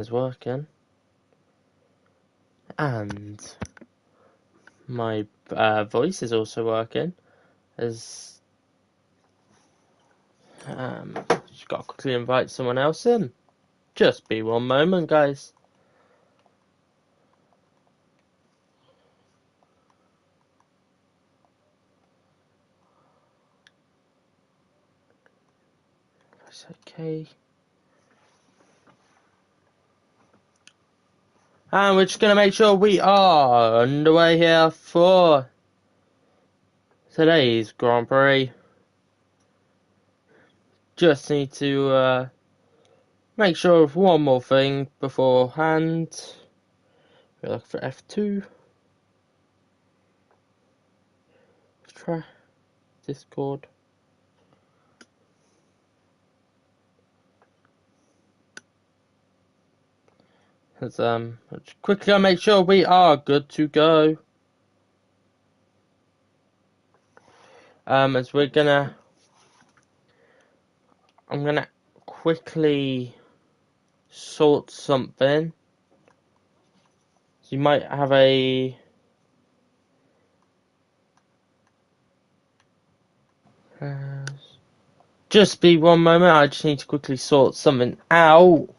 is working, and my voice is also working. As just got to quickly invite someone else in. Just be one moment, guys. Press OK. And we're just going to make sure we are underway here for today's Grand Prix. Just need to make sure of one more thing beforehand. We're looking for F2. Try Discord. Let's quickly make sure we are good to go. As I'm gonna quickly sort something. So you might have a just be one moment. I just need to quickly sort something out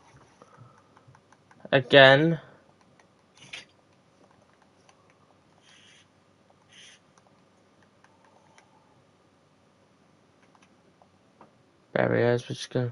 again. Barriers, we're just gonna.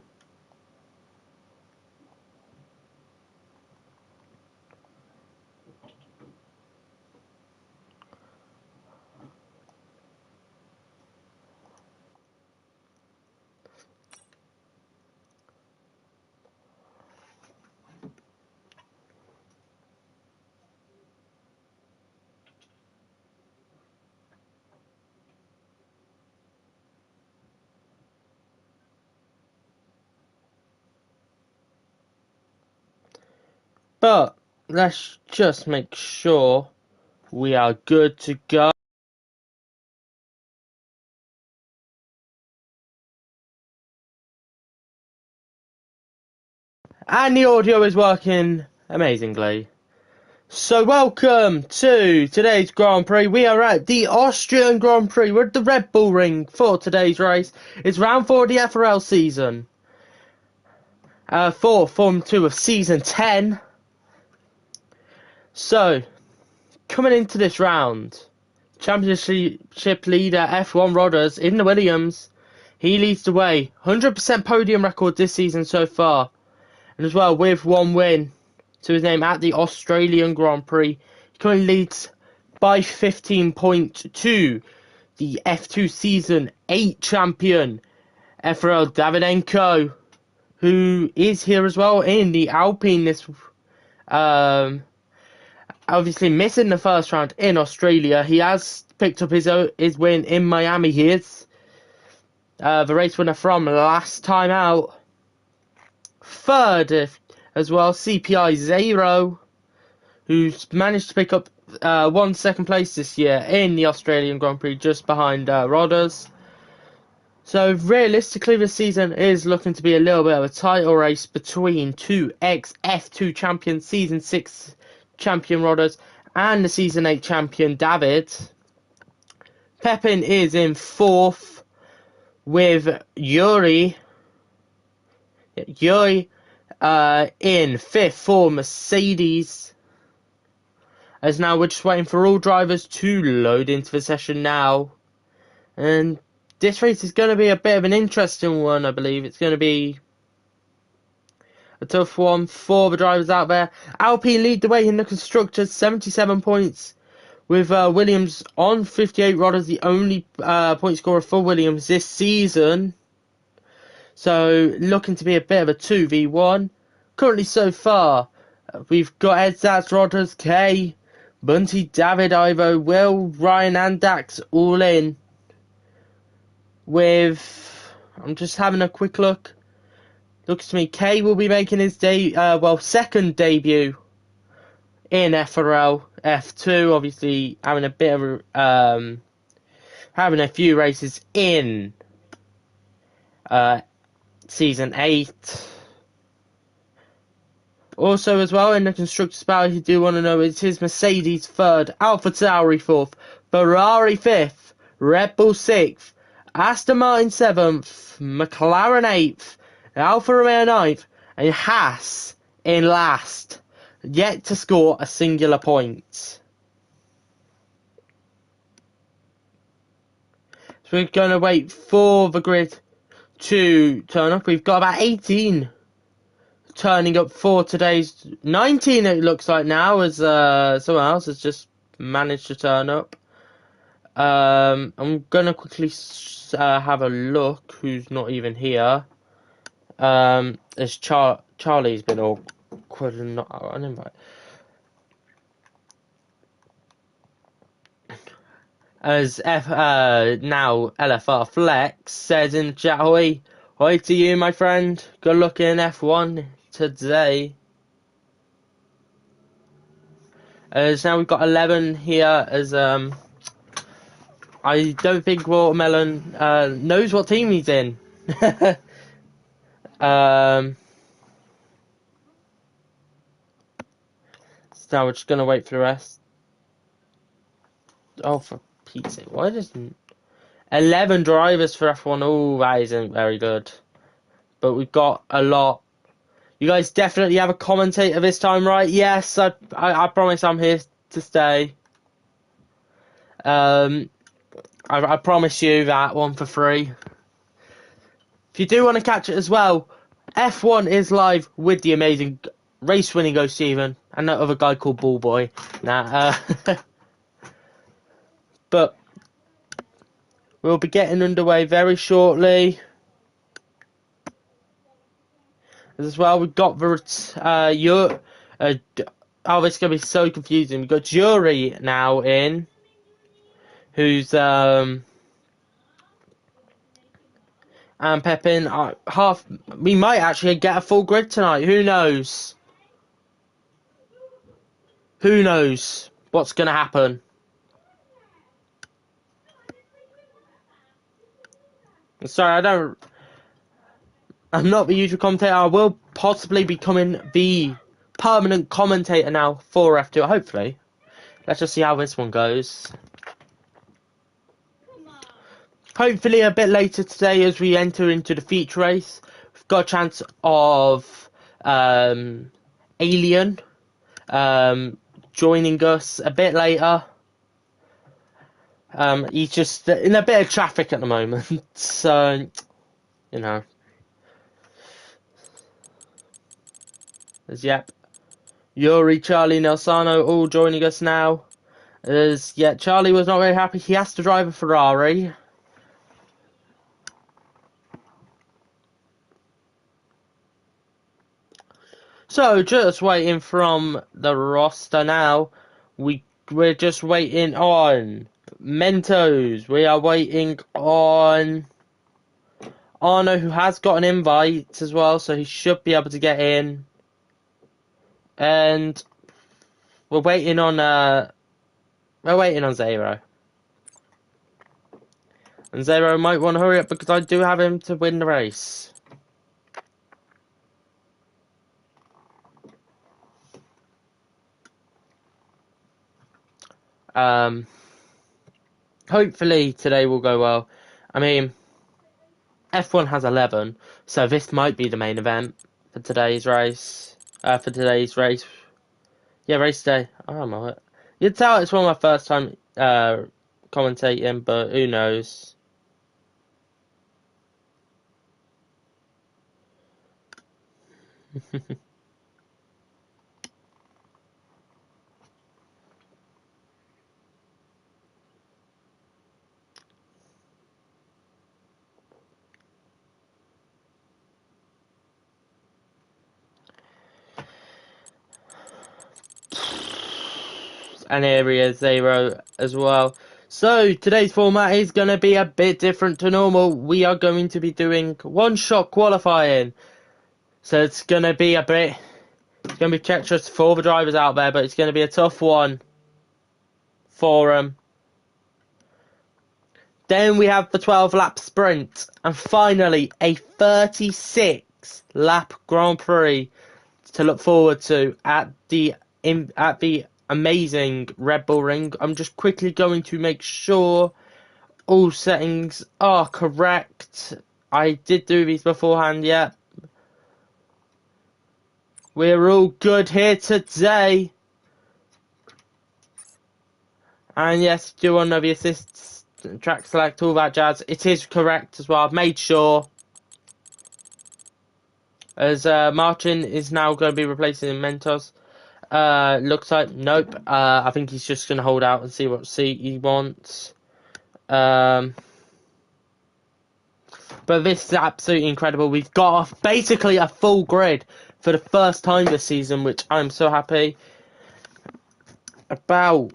But let's just make sure we are good to go. And the audio is working amazingly. So welcome to today's Grand Prix. We are at the Austrian Grand Prix. We're at the Red Bull Ring for today's race. It's round 4 of the FRL season. For Form 2 of Season 10. So, coming into this round, Championship leader F1 Rodders in the Williams. He leads the way. 100% podium record this season so far. And as well, with one win to his name at the Australian Grand Prix. He currently leads by 15 points to the F2 Season 8 champion, FRL Davidenko, who is here as well in the Alpine. This obviously missing the first round in Australia. He has picked up his win in Miami. He is the race winner from last time out. Third as well, CPI 0, who's managed to pick up one second place this year in the Australian Grand Prix, just behind Rodders. So realistically, this season is looking to be a little bit of a title race between two ex-F2 champions, Season 6 champion Rodders and the Season 8 champion David. Pepin is in 4th with Yuri in 5th for Mercedes. As now we're just waiting for all drivers to load into the session now. And this race is going to be a bit of an interesting one, I believe. It's going to be a tough one for the drivers out there. Alpine lead the way in the constructors, 77 points, with Williams on 58. Rodders the only point scorer for Williams this season. So looking to be a bit of a 2v1. Currently so far, we've got Edzats, Rodders, Kay, Bunty, David, Ivo, Will, Ryan and Dax all in. I'm just having a quick look. Looks to me Kay will be making his second debut in FRL F2. Obviously having a bit of having a few races in Season 8. Also, as well, in the Constructors' Battle, if you do want to know, it is Mercedes 3rd, Alpha Tauri 4th, Ferrari 5th, Red Bull 6th, Aston Martin 7th, McLaren 8th, Alfa Romeo 9th, and Haas in last, yet to score a singular point. So we're going to wait for the grid to turn up. We've got about 18 turning up for today's 19, it looks like now, as someone else has just managed to turn up. I'm gonna quickly have a look who's not even here. As Charlie's been awkward and not an invite. As now LFR Flex says in the chat, "Hoi, hoi to you, my friend. Good luck in F1 today." As now we've got 11 here. As I don't think Watermelon knows what team he's in. So now we're just gonna wait for the rest. Oh, for Pete's sake! Why doesn't 11 drivers for F1? Oh, that isn't very good. But we've got a lot. You guys definitely have a commentator this time, right? Yes, I promise I'm here to stay. I promise you that one for free. If you do want to catch it as well, F1 is live with the amazing race-winning Ghost Steven and that other guy called Ball Boy. But we'll be getting underway very shortly. As well, we've got the oh, this is gonna be so confusing. We've got Jury now in, who's and Pepin. We might actually get a full grid tonight. Who knows? Who knows what's gonna happen? Sorry, I'm not the usual commentator. I will possibly be becoming the permanent commentator now for F2, hopefully. Let's just see how this one goes. Hopefully a bit later today as we enter into the feature race. We've got a chance of Alien joining us a bit later. He's just in a bit of traffic at the moment, so, you know. Yep. Yuri, Charlie, Nelsano all joining us now. Charlie was not very happy. He has to drive a Ferrari. So, just waiting from the roster now. We're just waiting on Mentos. We are waiting on Arno, who has got an invite as well, so he should be able to get in. And we're waiting on Zero. And Zero might want to hurry up because I do have him to win the race. Hopefully today will go well. I mean, F1 has 11, so this might be the main event for today's race. Yeah, race day. Oh my! You'd tell it's one of my first time commentating, but who knows? And Area Zero as well. So today's format is going to be a bit different to normal. We are going to be doing one-shot qualifying. So it's going to be treacherous for all the drivers out there, but it's going to be a tough one for them. Then we have the 12-lap sprint, and finally a 36-lap Grand Prix to look forward to at the amazing Red Bull Ring. I'm just quickly going to make sure all settings are correct. I did do these beforehand, yeah. We're all good here today. And yes, do want to know the assists, track select, all that jazz. It is correct as well. I've made sure. As Martin is now going to be replacing Mentos. Looks like, nope. I think he's just going to hold out and see what seat he wants. But this is absolutely incredible. We've got basically a full grid for the first time this season, which I'm so happy about.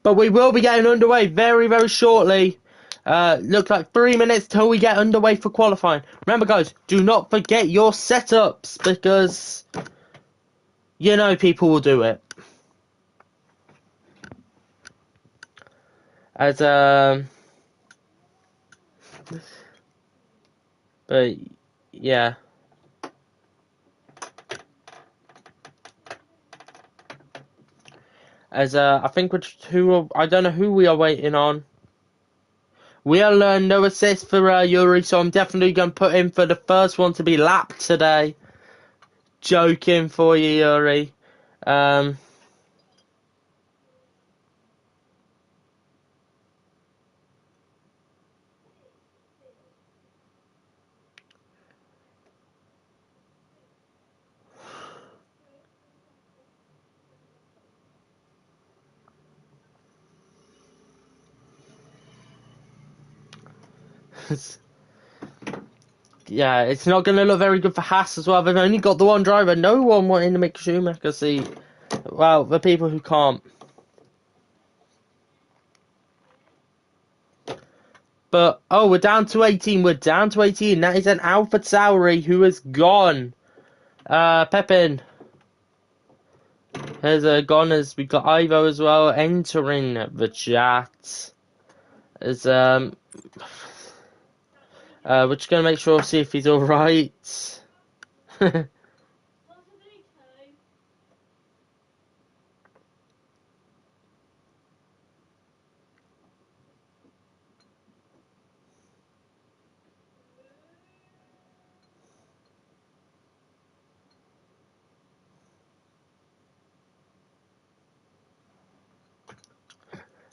But we will be getting underway very, very shortly. Looks like 3 minutes till we get underway for qualifying. Remember, guys, do not forget your setups because you know people will do it. As but yeah. As I think I don't know who we are waiting on. We'll learn no assist for Yuri, so I'm definitely going to put in for the first one to be lapped today. Joking for you, Yuri. Yeah, it's not going to look very good for Haas as well. They've only got the one driver. No one wanting to make Schumacher see. Well, the people who can't. But, oh, we're down to 18. We're down to 18. That is an Alpha Tauri who is gone. Pepin has gone as we got Ivo as well entering the chat. As, we're just going to make sure, see if he's alright.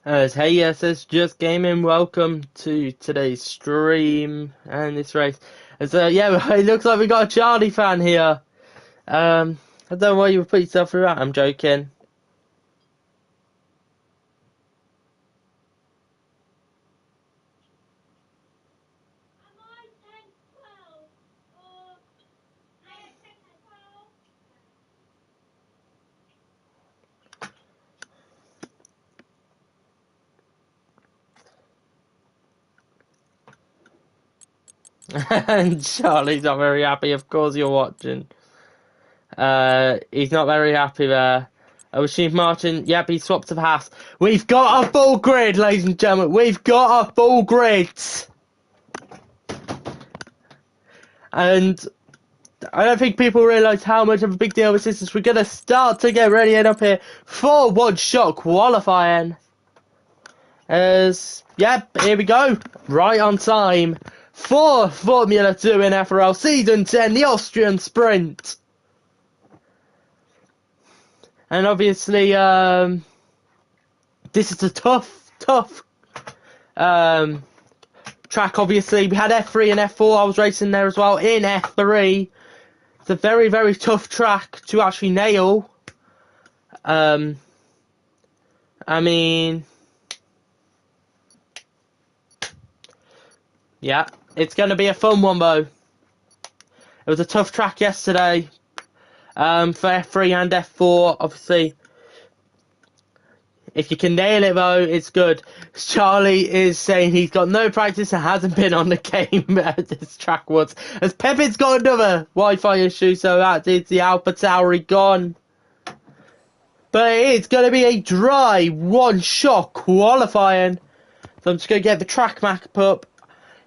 Hey, yes, it's Just Gaming. Welcome to today's stream and this race. Yeah, it looks like we got a Charlie fan here. I don't know why you would put yourself through that. I'm joking. And Charlie's not very happy. Of course, you're watching. He's not very happy there. Chief Martin, yep, he swapped to the Haas. We've got a full grid, ladies and gentlemen. We've got a full grid. And I don't think people realise how much of a big deal this is. We're going to start to get ready and up here for one-shot qualifying. Yep, here we go. Right on time for Formula 2 in FRL Season 10, the Austrian Sprint. And obviously, this is a tough track, obviously. We had F3 and F4. I was racing there as well in F3. It's a very, very tough track to actually nail. I mean, yeah, it's going to be a fun one, though. It was a tough track yesterday for F3 and F4, obviously. If you can nail it, though, it's good. Charlie is saying he's got no practice and hasn't been on the game at this track once. As Pepin's got another Wi-Fi issue, so that is the Alpha Tauri gone. But it's going to be a dry one-shot qualifying. So I'm just going to get the track map up.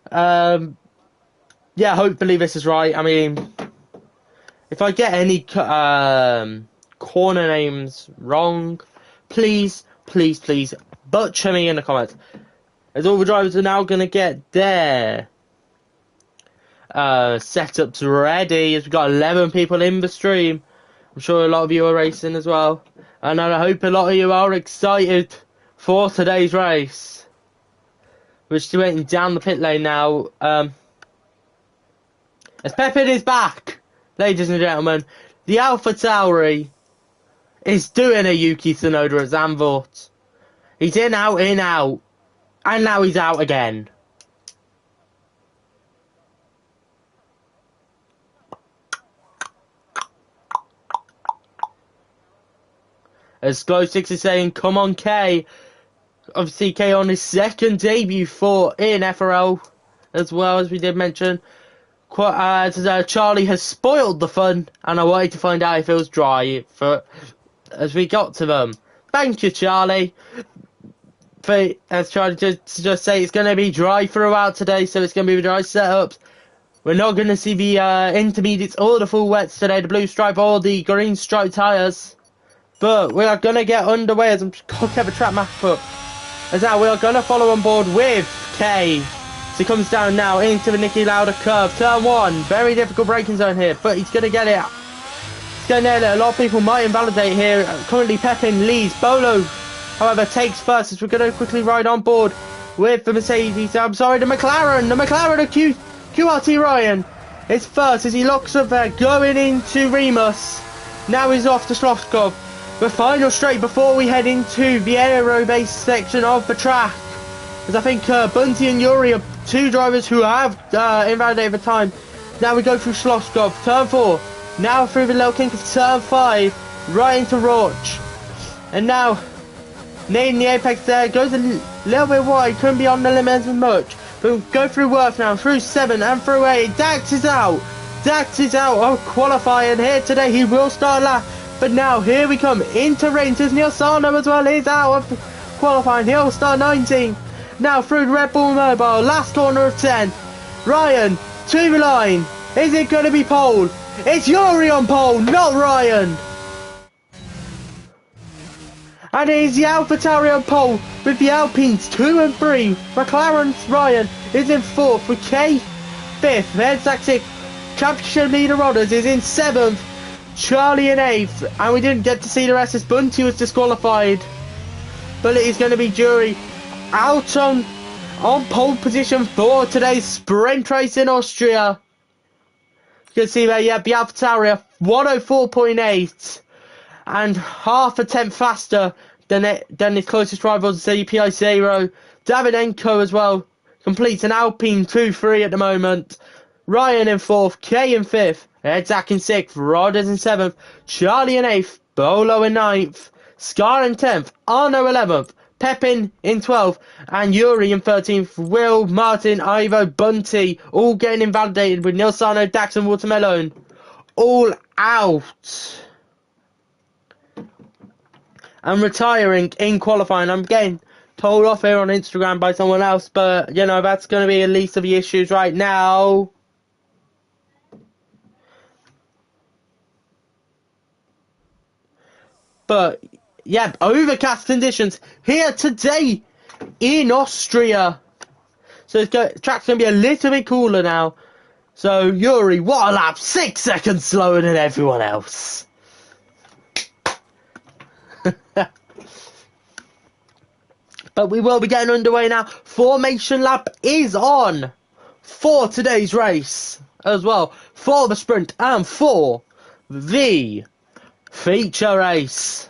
Yeah, hopefully this is right. I mean, If I get any corner names wrong, please butcher me in the comments. As all the drivers are now going to get their setups ready, as we've got 11 people in the stream. I'm sure a lot of you are racing as well, and I hope a lot of you are excited for today's race. We're just waiting down the pit lane now. As Pepin is back, ladies and gentlemen, the Alpha Tauri is doing a Yuki Tsunoda at Zandvoort. He's in, out, and now he's out again. As Glow 6 is saying, come on K. Obviously K on his second debut in FRL, as well, as we did mention. Charlie has spoiled the fun, and I wanted to find out if it was dry as we got to them. Thank you, Charlie. As Charlie just say, it's going to be dry throughout today, so it's going to be dry setups. We're not going to see the intermediates or the full wets today, the blue stripe or the green stripe tyres. But we are going to get underway as I'm just going to get the track map up. As now we are going to follow on board with K. So he comes down now into the Niki Lauda curve. Turn 1. Very difficult braking zone here, but he's going to get it. He's going to nail it. A lot of people might invalidate here. Currently Pepin leads. Bolo, however, takes first as we're going to quickly ride on board with the Mercedes. I'm sorry, the McLaren. The McLaren of QRT Ryan is first as he locks up there going into Remus. Now he's off to Schlosskopf. The final straight before we head into the aero-based section of the track. As I think Bunty and Yuri are two drivers who have invalidated the time. Now we go through Schlosskopf, turn 4. Now through the little kink of turn 5, right into Roach. And now, needing the apex there, goes a little bit wide, couldn't be on the limit as much. But we'll go through Worth now, through 7 and through 8. Dax is out of qualifying here today. He will start lap. But now, here we come, into Rangers. Neil Sarno as well is out of qualifying. He'll start 19. Now through the Red Bull Mobile, last corner of 10. Ryan, to the line. Is it going to be pole? It's Yuri on pole, not Ryan. And it is the AlphaTauri on pole with the Alpines 2 and 3. McLaren's Ryan is in 4th with K 5th. There's Zach 6th. Championship leader Rodders is in 7th. Charlie in 8th, and we didn't get to see the rest as Bunty was disqualified. But it is going to be Jury out on pole position for today's sprint race in Austria. You can see there, yeah, the AlphaTauri 104.8 and half a tenth faster than his closest rivals, the PI0. Davidenko as well completes an Alpine 2-3 at the moment. Ryan in 4th, K in 5th. Zach in 6th, Rodders in 7th, Charlie in 8th, Bolo in 9th, Scar in 10th, Arno 11th, Pepin in 12th, and Yuri in 13th. Will, Martin, Ivo, Bunty, all getting invalidated with Nilsano, Dax and Watermelon all out. And retiring in qualifying. I'm getting told off here on Instagram by someone else, but, you know, that's going to be the least of the issues right now. But, yeah, overcast conditions here today in Austria. So track's going to be a little bit cooler now. So, Yuri, what a lap. 6 seconds slower than everyone else. But we will be getting underway now. Formation lap is on for today's race as well. For the sprint and for the feature race.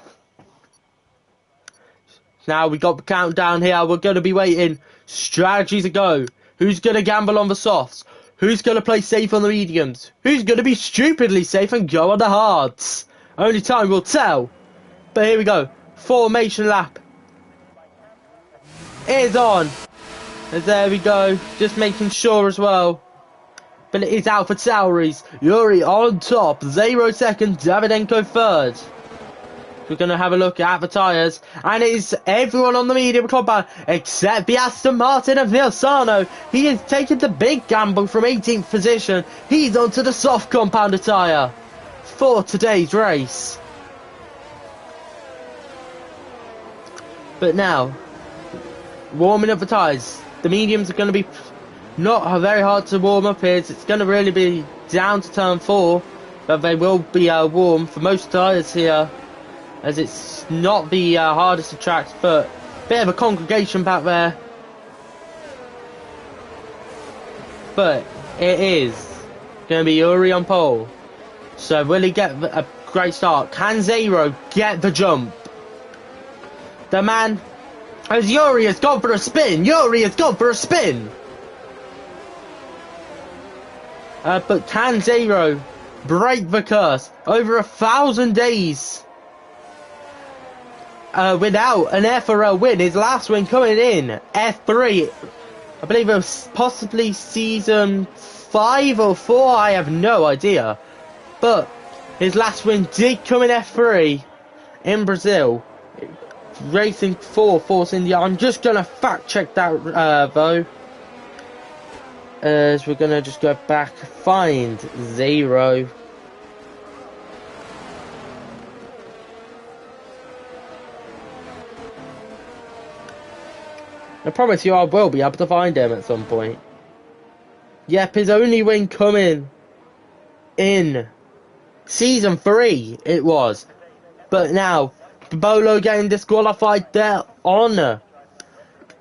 Now we got the countdown here. We're going to be waiting. Strategies to go. Who's going to gamble on the softs? Who's going to play safe on the mediums? Who's going to be stupidly safe and go on the hards? Only time will tell. But here we go. Formation lap is on. And there we go. Just making sure as well. But it is AlphaTauri's. Yuri on top. 0 seconds. Davidenko third. We're going to have a look at the tyres. And it is everyone on the medium compound except the Aston Martin of Nilsano. He has taken the big gamble from 18th position. He's onto the soft compounder tyre. for today's race. But now, warming up the tyres. The mediums are going to be not very hard to warm up here. It's going to really be down to turn 4, but they will be warm for most tyres here, as it's not the hardest of tracks, but bit of a congregation back there. But it is going to be Yuri on pole. So will he get a great start? Can Zero get the jump? The man, as Yuri has gone for a spin. Yuri has gone for a spin. But can Zero break the curse? Over 1,000 days without an FRL win. His last win coming in F3. I believe it was possibly season 5 or 4. I have no idea. But his last win did come in F3 in Brazil. Racing for Force India. I'm just going to fact check that though. As we're going to just go back, find Zero. I promise you I will be able to find him at some point. Yep, his only win coming in season 3 it was. But now, Bolo getting disqualified there on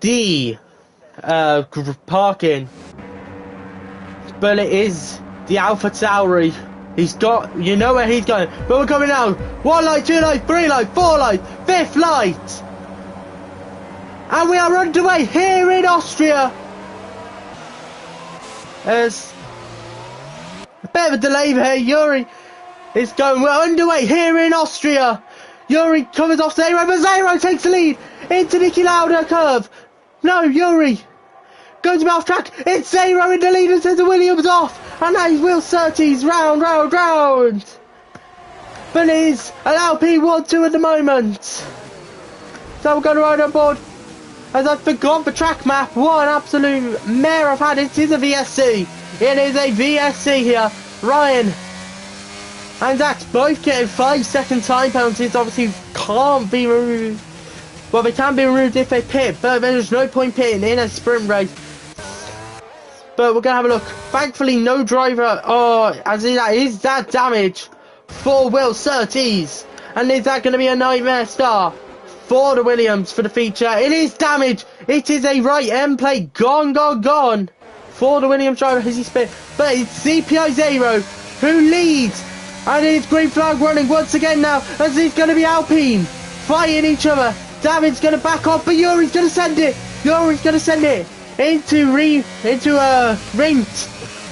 the parking. But it is the Alpha Tauri. He's got, you know where he's going. But we're coming now. 1 light, 2 light, 3 light, 4 light, 5th light. And we are underway here in Austria. There's a bit of a delay there. Yuri is going. We're underway here in Austria. Yuri covers off Zero, but Zero takes the lead into Niki Lauda curve. No, Yuri going to be off track. It's Zero in the lead and sends the Williams off. And now Will Surtees round. But it is an LP1-2 at the moment. So we're going to ride on board. As I forgot the track map, what an absolute mare I've had. It is a VSC. It is a VSC here. Ryan and Dax both getting 5-second time penalties. Obviously can't be removed. Well, they can be removed if they pit, but there's no point pitting in a sprint race. But we're going to have a look. Thankfully no driver. Oh, as is that damage for Will Surtees. And is that going to be a nightmare start for the Williams for the feature? It is damage. It is a right end plate gone for the Williams driver as he spit. But it's CPI Zero who leads, and it's green flag running once again now as it's going to be Alpine fighting each other. David's going to back off, but Yuri's going to send it. Into Rint.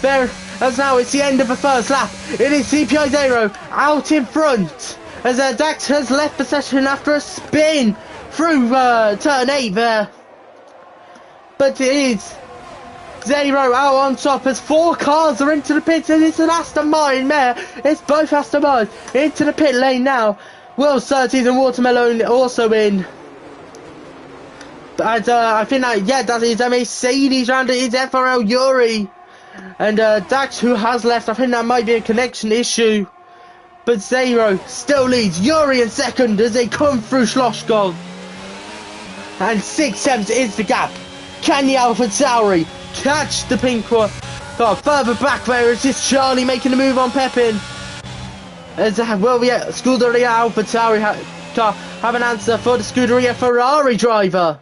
There, as now it's the end of the first lap. It is CPI Zero out in front, as Dax has left the session after a spin through turn 8 there. But it is Zero out on top as 4 cars are into the pits, and it's an Aston Martin there. It's both Aston Martins into the pit lane now. Will Surtees and Watermelon also in. And I think that is a Mercedes round. It is FRL Yuri. And Dax, who has left, I think that might be a connection issue. But Zero still leads. Yuri in second as they come through Schlossgold. And 6/7 is the gap. Can the Alpha Tauri catch the pink one? Further back there is just Charlie making a move on Pepin. As well, Scuderia Alpha Tauri have an answer for the Scuderia Ferrari driver.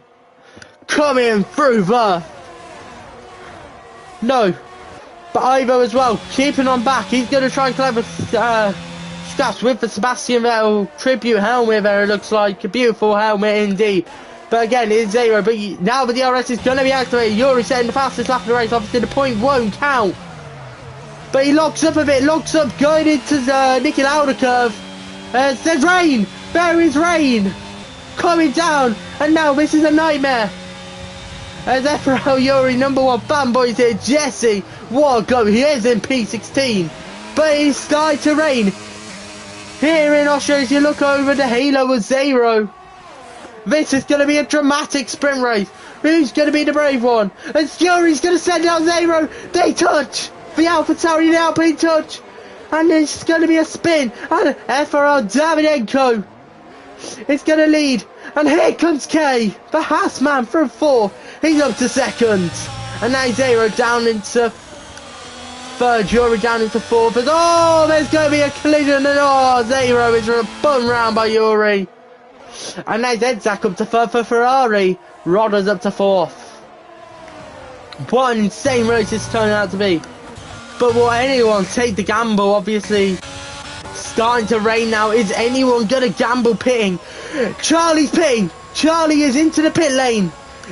Coming through there. No. But Ivo as well, keeping on back. He's going to try and collect scraps with the Sebastian Vettel tribute helmet there, it looks like. A beautiful helmet indeed. But again, it's Zero. But now that the DRS is going to be activated, Yuri setting the fastest lap of the race. Obviously, the point won't count. But he locks up a bit, going into the Niki Lauda curve. There's rain. There is rain coming down. And now this is a nightmare. As FRL Yuri, number 1 fanboys here, Jesse. What a go. He is in P16. But it's starting to rain here in Austria as you look over the halo of Zero. This is going to be a dramatic sprint race. Who's going to be the brave one? And Yuri's going to send out Zero. They touch. The Alpha Tauri and the Alpine touch. And it's going to be a spin. And FRL Davydenko is going to lead. And here comes K, the Haasman from 4th. He's up to 2nd. And now Zero down into 3rd. Yuri down into 4th. And oh, there's going to be a collision. And oh, Zero is spun round by Yuri. And now Zedzak up to 3rd for Ferrari. Rodder's up to 4th. What an insane race it's turning out to be. But will anyone take the gamble? Obviously, starting to rain now. Is anyone going to gamble pitting? Charlie's pitting. Charlie is into the pit lane.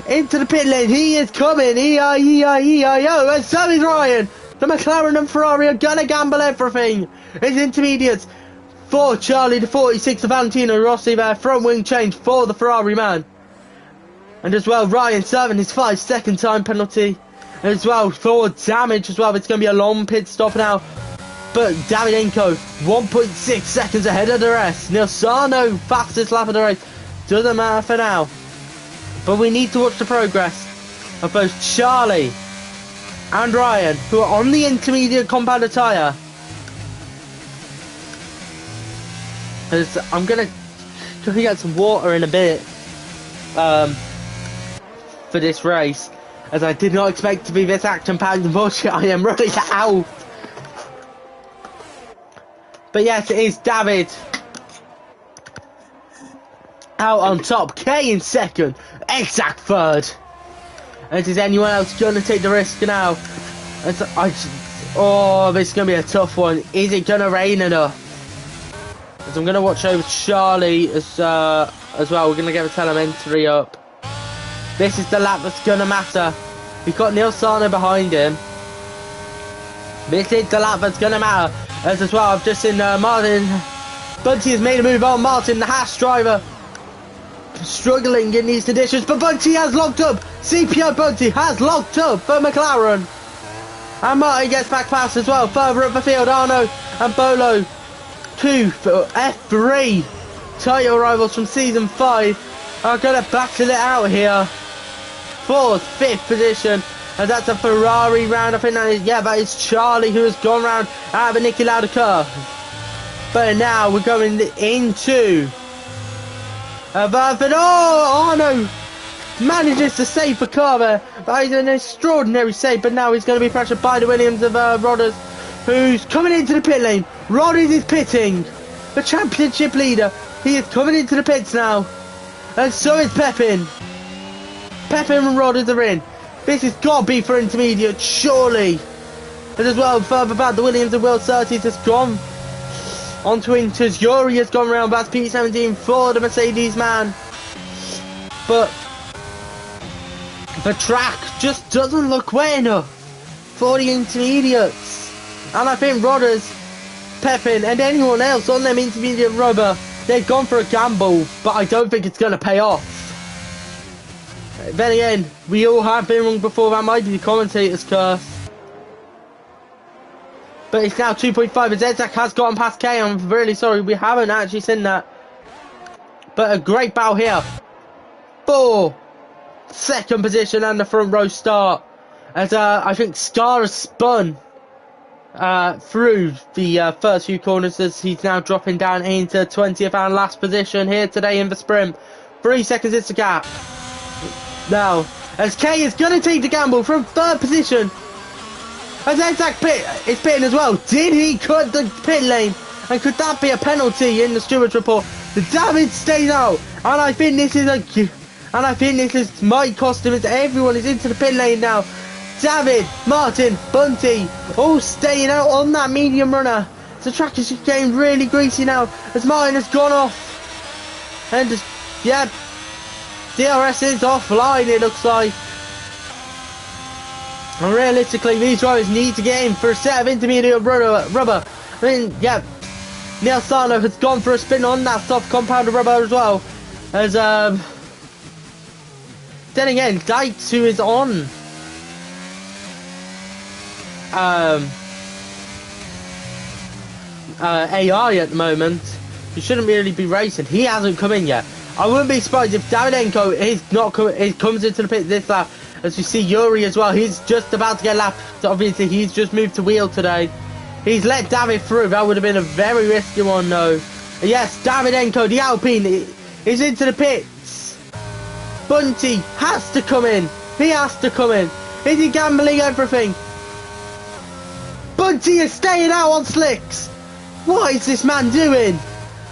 Into the pit lane. He is coming. E-I-E-I-E-I-O. And so is Ryan. The McLaren and Ferrari are going to gamble everything. It's intermediates. For Charlie, the 46 of Valentino Rossi there. Front wing change for the Ferrari man. And as well, Ryan serving his 5-second time penalty. As well, for damage as well. It's going to be a long pit stop now. But Davydenko, 1.6 seconds ahead of the rest. Nilsano, fastest lap of the race. Doesn't matter for now. But we need to watch the progress of both Charlie and Ryan, who are on the intermediate compound tyre. As I'm going to get some water in a bit for this race, as I did not expect to be this action-packed. Unfortunately, I am running out. But yes, it is David out on top. K in 2nd. Exact 3rd. And is anyone else going to take the risk now? Oh, this is going to be a tough one. Is it going to rain enough? As I'm going to watch over Charlie as well. We're going to get the telemetry up. This is the lap that's going to matter. We've got Neil Sarno behind him. This is the lap that's going to matter. As well, I've just seen Martin Bunty has made a move on. Martin, the Haas driver, struggling in these conditions. But Bunty has locked up. CPO Bunty has locked up for McLaren. And Martin gets back past as well. Further up the field, Arno and Bolo. 2 for F3. Title rivals from season 5 are going to battle it out here. 4th, 5th position. And that's a Ferrari round. I think that is, yeah, that is Charlie who has gone round out of a Niki Lauda curve. But now we're going into Verford. Oh no! Manages to save the car there. That is an extraordinary save, but now he's going to be pressured by the Williams of Rodders, who's coming into the pit lane. Rodders is pitting. The championship leader. He is coming into the pits now. And so is Pepin. Pepin and Rodders are in. This has got to be for intermediate, surely. And as well, further back, the Williams and Will Surtees has gone onto Inters. Yuri has gone round past P17 for the Mercedes man. But the track just doesn't look wet enough for the intermediates. And I think Rodders, Pepin and anyone else on them intermediate rubber, they've gone for a gamble, but I don't think it's going to pay off. Then again, we all have been wrong before. That might be the commentator's curse. But it's now 2.5 as Zedzak has gotten past K. I'm really sorry, we haven't actually seen that. But a great battle here. 4. 2nd position and the front row start. As I think Scar has spun through the first few corners, as he's now dropping down into 20th and last position here today in the sprint. 3 seconds is the gap. Now, as K is going to take the gamble from 3rd position. As Zedzak is pitting as well. Did he cut the pit lane? And could that be a penalty in the stewards report? The David stays out. And I think this is might cost him, as everyone is into the pit lane now. David, Martin, Bunty, all staying out on that medium runner. The track is just getting really greasy now, as Martin has gone off. And just, yeah, DRS is offline, it looks like. And realistically, these drivers need to get in for a set of intermediate rubber. I mean, yeah, Neil Sarno has gone for a spin on that soft compounded rubber as well. As, then again, Dykes, who is on AI at the moment, he shouldn't really be racing. He hasn't come in yet. I wouldn't be surprised if Davydenko comes into the pit this lap. As we see Yuri as well, he's just about to get lapped. Obviously, he's just moved to wheel today. He's let David through. That would have been a very risky one, though. Yes, Davydenko, the Alpine, is into the pits. Bunty has to come in. He has to come in. Is he gambling everything? Bunty is staying out on slicks. What is this man doing?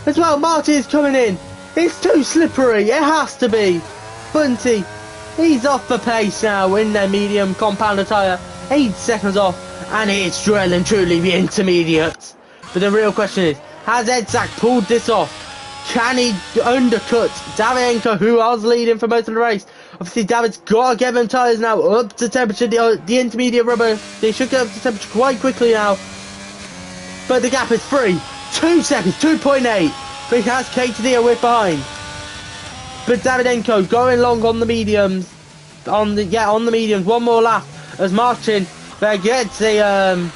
As well, Martin is coming in. It's too slippery. It has to be. Bunty, he's off the pace now in their medium compounder tyre. 8 seconds off. And it's well and truly the intermediate. But the real question is, has Edzak pulled this off? Can he undercut Davydenko, who was leading for most of the race? Obviously, David's got to get them tyres now up to temperature. The intermediate rubber, they should get up to temperature quite quickly now. But the gap is 2 seconds, 2.8. But he has KTD a whip behind. But Davydenko going long on the mediums. On the mediums. One more lap as Martin gets a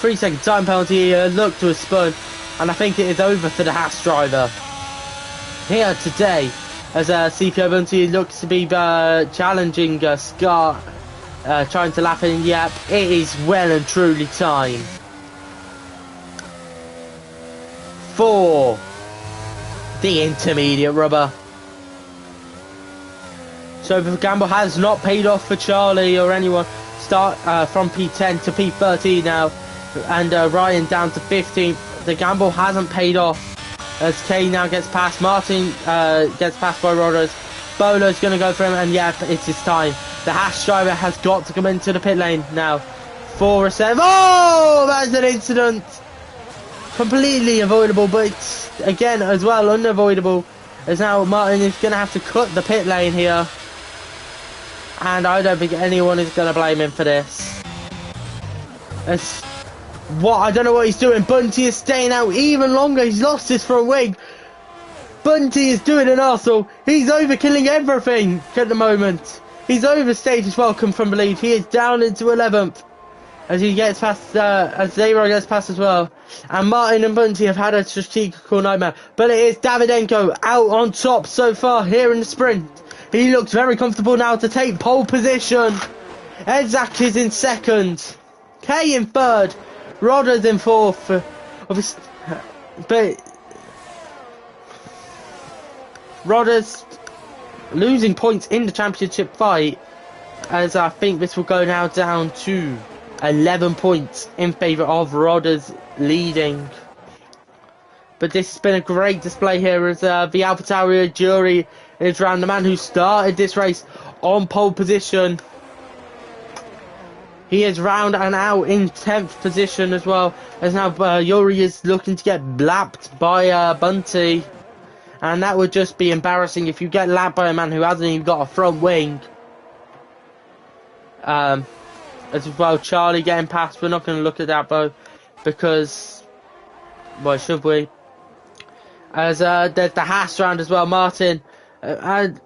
3 second time penalty. Look to have spun. And I think it is over for the Haas driver here today, as CPO Bunty looks to be challenging Scar, trying to lap in. Yep, it is well and truly time for the intermediate rubber. So the gamble has not paid off for Charlie or anyone. Start from P10 to P13 now, and Ryan down to 15th. The gamble hasn't paid off as Kay now gets past. Martin gets passed by Rodders. Bolo's going to go for him, and yeah, it's his time. The Haas driver has got to come into the pit lane now. 4-7. Oh, that's an incident. Completely avoidable, but it's, again, as well, unavoidable. As now Martin is going to have to cut the pit lane here. And I don't think anyone is going to blame him for this. I don't know what he's doing. Bunty is staying out even longer. He's lost his front wing. Bunty is doing an arsehole. He's overkilling everything at the moment. He's overstayed his welcome from the lead. He is down into 11th as he gets past, as Zero gets past as well. And Martin and Bunty have had a strategical nightmare. But it is Davydenko out on top so far here in the sprint. He looks very comfortable now to take pole position. Edzak is in second. Kay in third. Rodders in fourth. But Rodders losing points in the championship fight, as I think this will go now down to 11 points in favour of Rodders leading. But this has been a great display here as the AlphaTauri jury is round the man who started this race on pole position. He is round and out in 10th position as well, as now Yuri is looking to get lapped by Bunty. And that would just be embarrassing if you get lapped by a man who hasn't even got a front wing. As well, Charlie getting past. We're not going to look at that, though, because, why should we? As there's the Haas round as well, Martin. And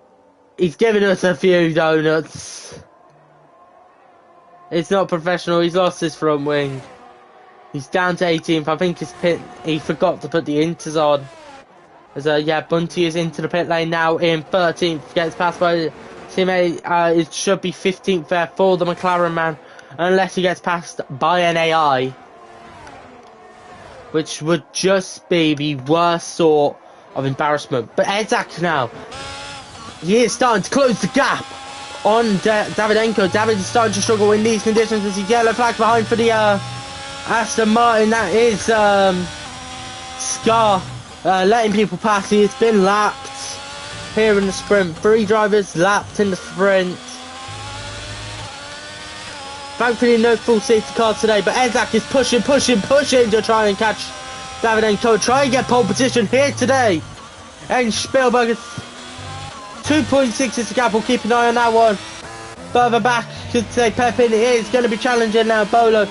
he's giving us a few donuts. It's not professional. He's lost his front wing. He's down to 18th. I think his pit. He forgot to put the inters on. As yeah, Bunty is into the pit lane now in 13th. Gets passed by teammate. It should be 15th there for the McLaren man, unless he gets passed by an AI, which would just be the worst sort of embarrassment. But Edzak now, he is starting to close the gap on Davydenko. David is starting to struggle in these conditions as he yellow flag behind for the Aston Martin. That is Scar letting people pass. He has been lapped here in the sprint. 3 drivers lapped in the sprint. Thankfully no full safety cars today, but Edzak is pushing to try and catch Davydenko. Try and get pole position here today. And Spielberg is 2.6 is the gap. We'll keep an eye on that one. Further back, could say Pepin is going to be challenging now. Bolo,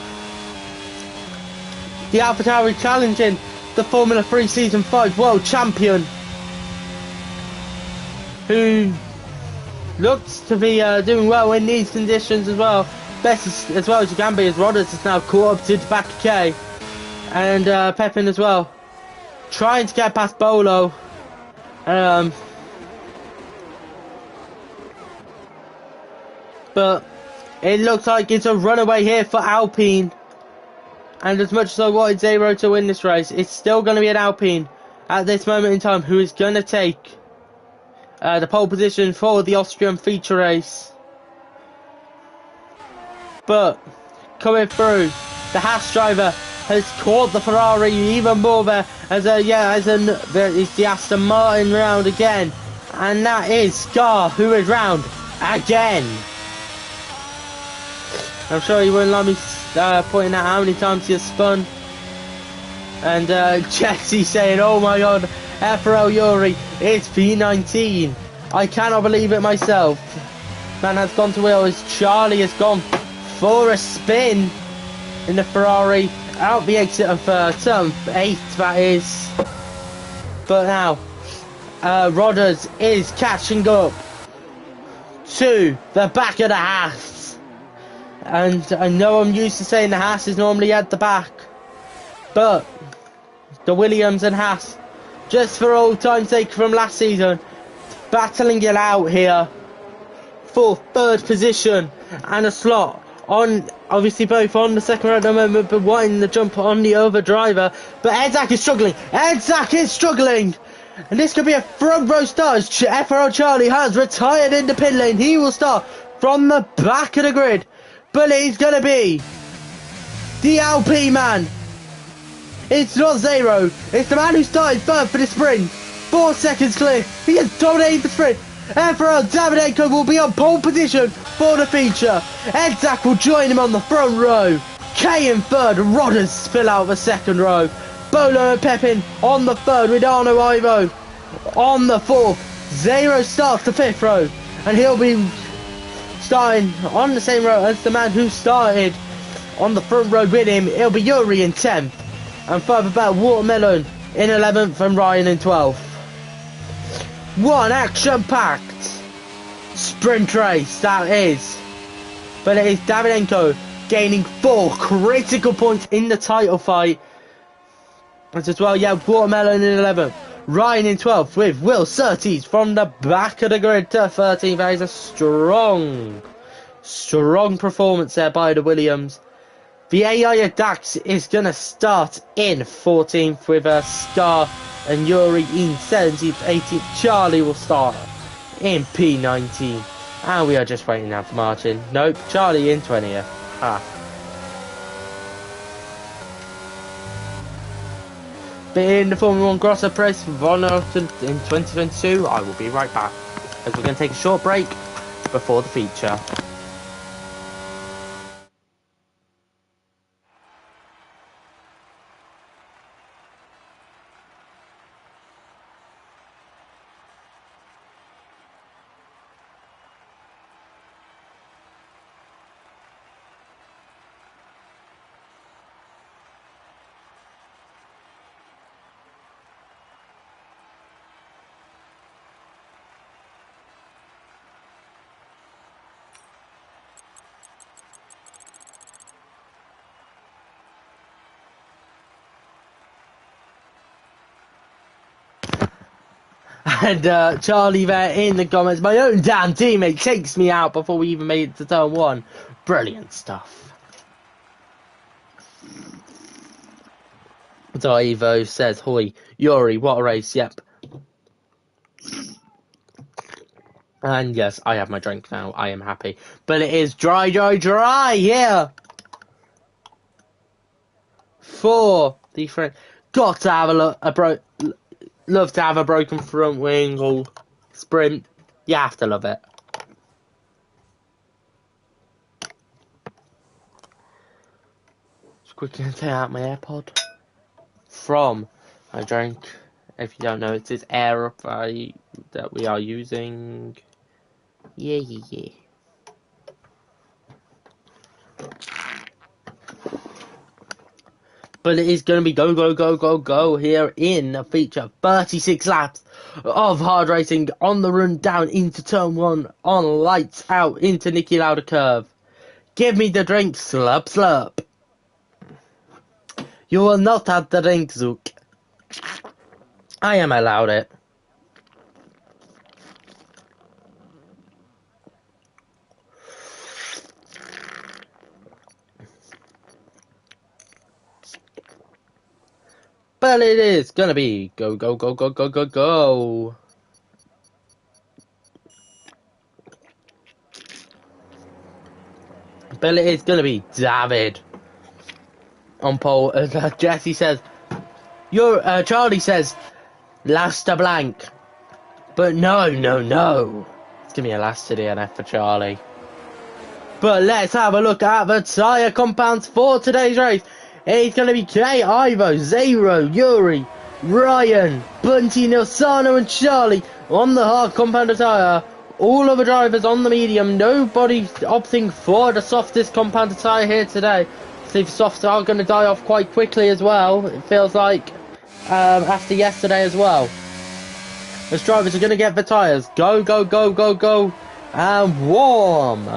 the AlphaTauri, challenging the Formula 3 Season 5 world champion, who looks to be doing well in these conditions as well. Best as well as you can be, as Rodders is now caught up to the back of K. And Pepin as well, trying to get past Bolo. But it looks like it's a runaway here for Alpine. And as much as I wanted Zero to win this race, it's still going to be an Alpine at this moment in time who is going to take the pole position for the Austrian feature race. But coming through, the Haas driver has caught the Ferrari even more there it's the Aston Martin round again, and that is Scar who is round again. I'm sure he wouldn't like me pointing out how many times he has spun. And Jesse saying, oh my god, FRL Yuri, it's P19. I cannot believe it myself. Man has gone to wheel as Charlie has gone for a spin in the Ferrari out the exit of turn 8, that is. But now Rodders is catching up to the back of the Haas, and I know I'm used to saying the Haas is normally at the back, but the Williams and Haas, just for old time's sake from last season, battling it out here for third position and a slot on, obviously both on the second row at the moment, but wanting the jump on the other driver. But Edzak is struggling, and this could be a front row start as FRL Charlie has retired in the pit lane. He will start from the back of the grid, but it is going to be the LP man. It's not Zero, it's the man who started third for the sprint. 4 seconds clear, he has dominated the sprint. FRL Davidenko will be on pole position for the feature. Edzak will join him on the front row. K in third, Rodders spill out the second row. Bolo and Pepin on the third with Arno Ivo on the fourth. Zero starts the fifth row, and he'll be starting on the same row as the man who started on the front row with him. It'll be Yuri in 10th, and further back Watermelon in 11th and Ryan in 12th. One action-packed sprint race that is, but it is Davidenko gaining 4 critical points in the title fight. As well, Watermelon in 11th, Ryan in 12th with Will Surtees from the back of the grid to 13th. That is a strong performance there by the Williams. The AI Dax is going to start in 14th with a Scar and Yuri in 17th, 18th. Charlie will start in P19. And we are just waiting now for Martin. Nope, Charlie in 20th. But in the Formula 1 Grosser Press for Von Orton in 2022, I will be right back, as we're going to take a short break before the feature. And Charlie there in the comments, my own damn teammate takes me out before we even made it to turn 1. Brilliant stuff. Divo says, hoi, Yuri, what a race, yep. And yes, I have my drink now, I am happy. But it is dry here! For the friend, got to have love to have a broken front wing or sprint. You have to love it. Just quickly take out my AirPod from my drink. If you don't know, it is air that we are using. Yeah. But it is going to be go here in the feature. 36 laps of hard racing on the run down into turn 1 on lights out into Niki Lauda curve. Give me the drink, slurp. You will not have the drink, Zook. I am allowed it. Well, it is gonna be go, go, go, go, go, go, go. But it is gonna be David on pole. Jesse says, Charlie says, last a blank. But no. It's gonna be a last to DNF for Charlie. But let's have a look at the tyre compounds for today's race. It's going to be Kay, Ivo, Zero, Yuri, Ryan, Bunty, Nilsano and Charlie on the hard compound tyre. All of the drivers on the medium. Nobody opting for the softest compound tyre here today. So the softs are going to die off quite quickly as well. It feels like after yesterday as well. Those drivers are going to get the tyres. Go, go, go, go, go. And warm.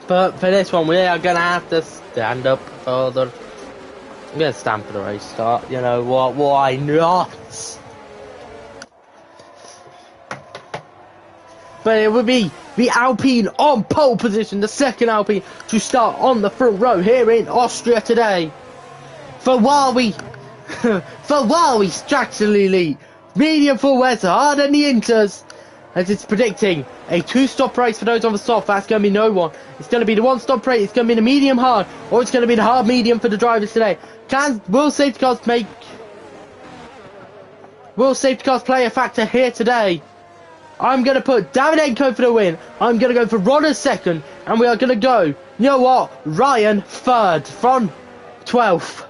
But for this one, we are going to have to stand up for the... I'm going to stand for the race start. You know what? Why not? But it would be the Alpine on pole position, the second Alpine to start on the front row here in Austria today. For while we structurally lead, medium full weather hard than the Inters, as it's predicting a two-stop race for those on the soft. That's going to be no one. It's going to be the one-stop race. It's going to be the medium hard, or it's going to be the hard medium for the drivers today. Will safety cars play a factor here today? I'm going to put Davydenko for the win. I'm going to go for Rodder second. And we are going to go, you know what, Ryan third from 12th.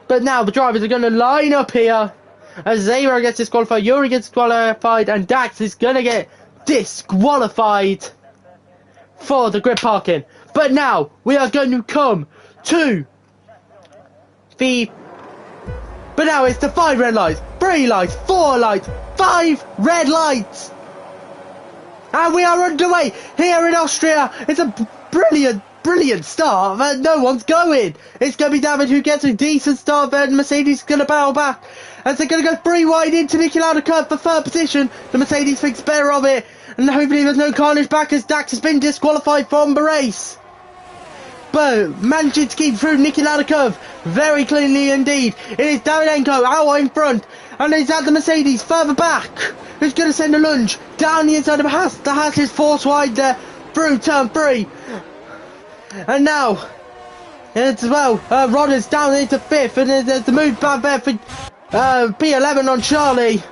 But now the drivers are going to line up here. As Zero gets disqualified, Yuri gets disqualified, and Dax is going to get disqualified for the grid parking. But now we are going to come to the... But now it's the 5 red lights, 3 lights, 4 lights, 5 red lights. And we are underway here in Austria. It's a brilliant start, but no one's going. It's going to be David who gets a decent start, then Mercedes is going to battle back. As they're going to go 3 wide into Niki Lauda curve for third position. The Mercedes thinks better of it. And hopefully there's no carnage back as Dax has been disqualified from the race. But managing to keep through Niki Lauda curve very cleanly indeed. It is Davydenko out in front. And it's at the Mercedes further back. Who's going to send a lunge down the inside of the Haas. The Haas is forced wide there through turn 3. And now, as well, Rodder's down into 5th. And there's the move back there for P11 on Charlie.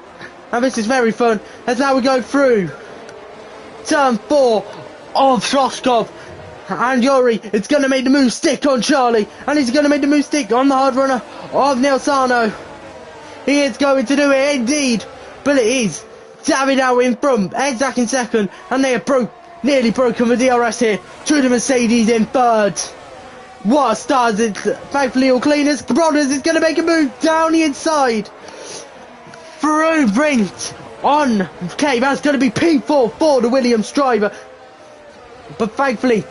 And this is very fun. As now we go through turn 4 of Sloskov. And Yuri is going to make the move stick on Charlie. And he's going to make the move stick on the hard runner of Nilsano. He is going to do it indeed. But it is David out in front. Exact in second. And they have nearly broken the DRS here to the Mercedes in third. What a start. It's thankfully all clean as Brothers is going to make a move down the inside. Through Brint on. Okay, that's going to be P4 for the Williams driver. But thankfully,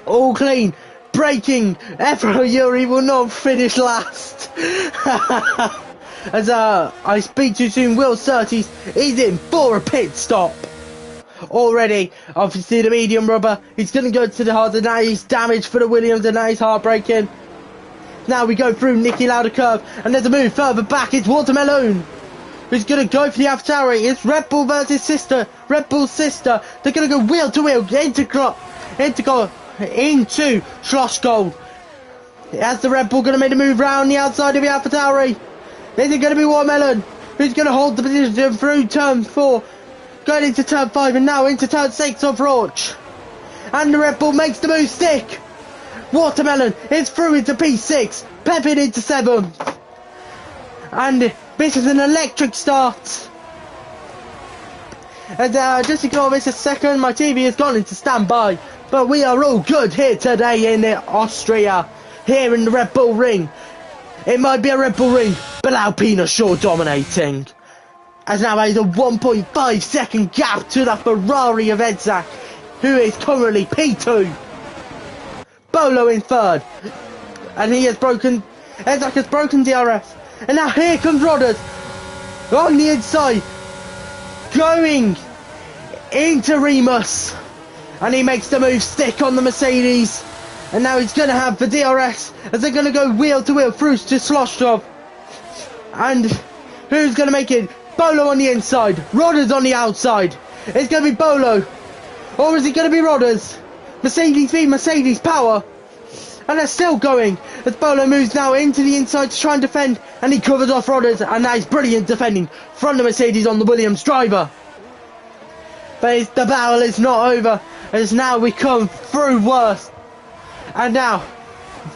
all clean. Braking. FRL Yuri will not finish last. As I speak too soon, Will Surtees is in for a pit stop. Already, obviously the medium rubber, he's going to go to the hard, and now he's damaged for the Williams, and now he's heartbreaking. Now we go through Niki Lauda curve, and there's a move further back, it's Watermelon, who's going to go for the AlphaTauri. It's Red Bull versus sister, Red Bull's sister. They're going to go wheel to wheel into Schlossgold. As the Red Bull going to make a move round the outside of the AlphaTauri. This is going to be Watermelon, who's going to hold the position through turn 4. Going into turn 5 and now into turn 6 of Rauch. And the Red Bull makes the move stick. Watermelon is through into P6. Pepin into 7th. And this is an electric start. And just ignore this a second. My TV has gone into standby. But we are all good here today in Austria. Here in the Red Bull ring. It might be a Red Bull ring, but Alpine are sure dominating. As now there is a 1.5 second gap to the Ferrari of Edzak, who is currently P2. Bolo in third. And Edzak has broken DRS. And now here comes Rodders on the inside, going into Remus, and he makes the move stick on the Mercedes, and now he's going to have the DRS as they're going to go wheel to wheel through to Sloshkov. And who's going to make it? Bolo on the inside, Rodders on the outside. It's going to be Bolo, or is it going to be Rodders? Mercedes v Mercedes power. And they're still going as Bolo moves now into the inside to try and defend, and he covers off Rodders, and that is brilliant defending from the Mercedes on the Williams driver. But the battle is not over, as now we come through worst. And now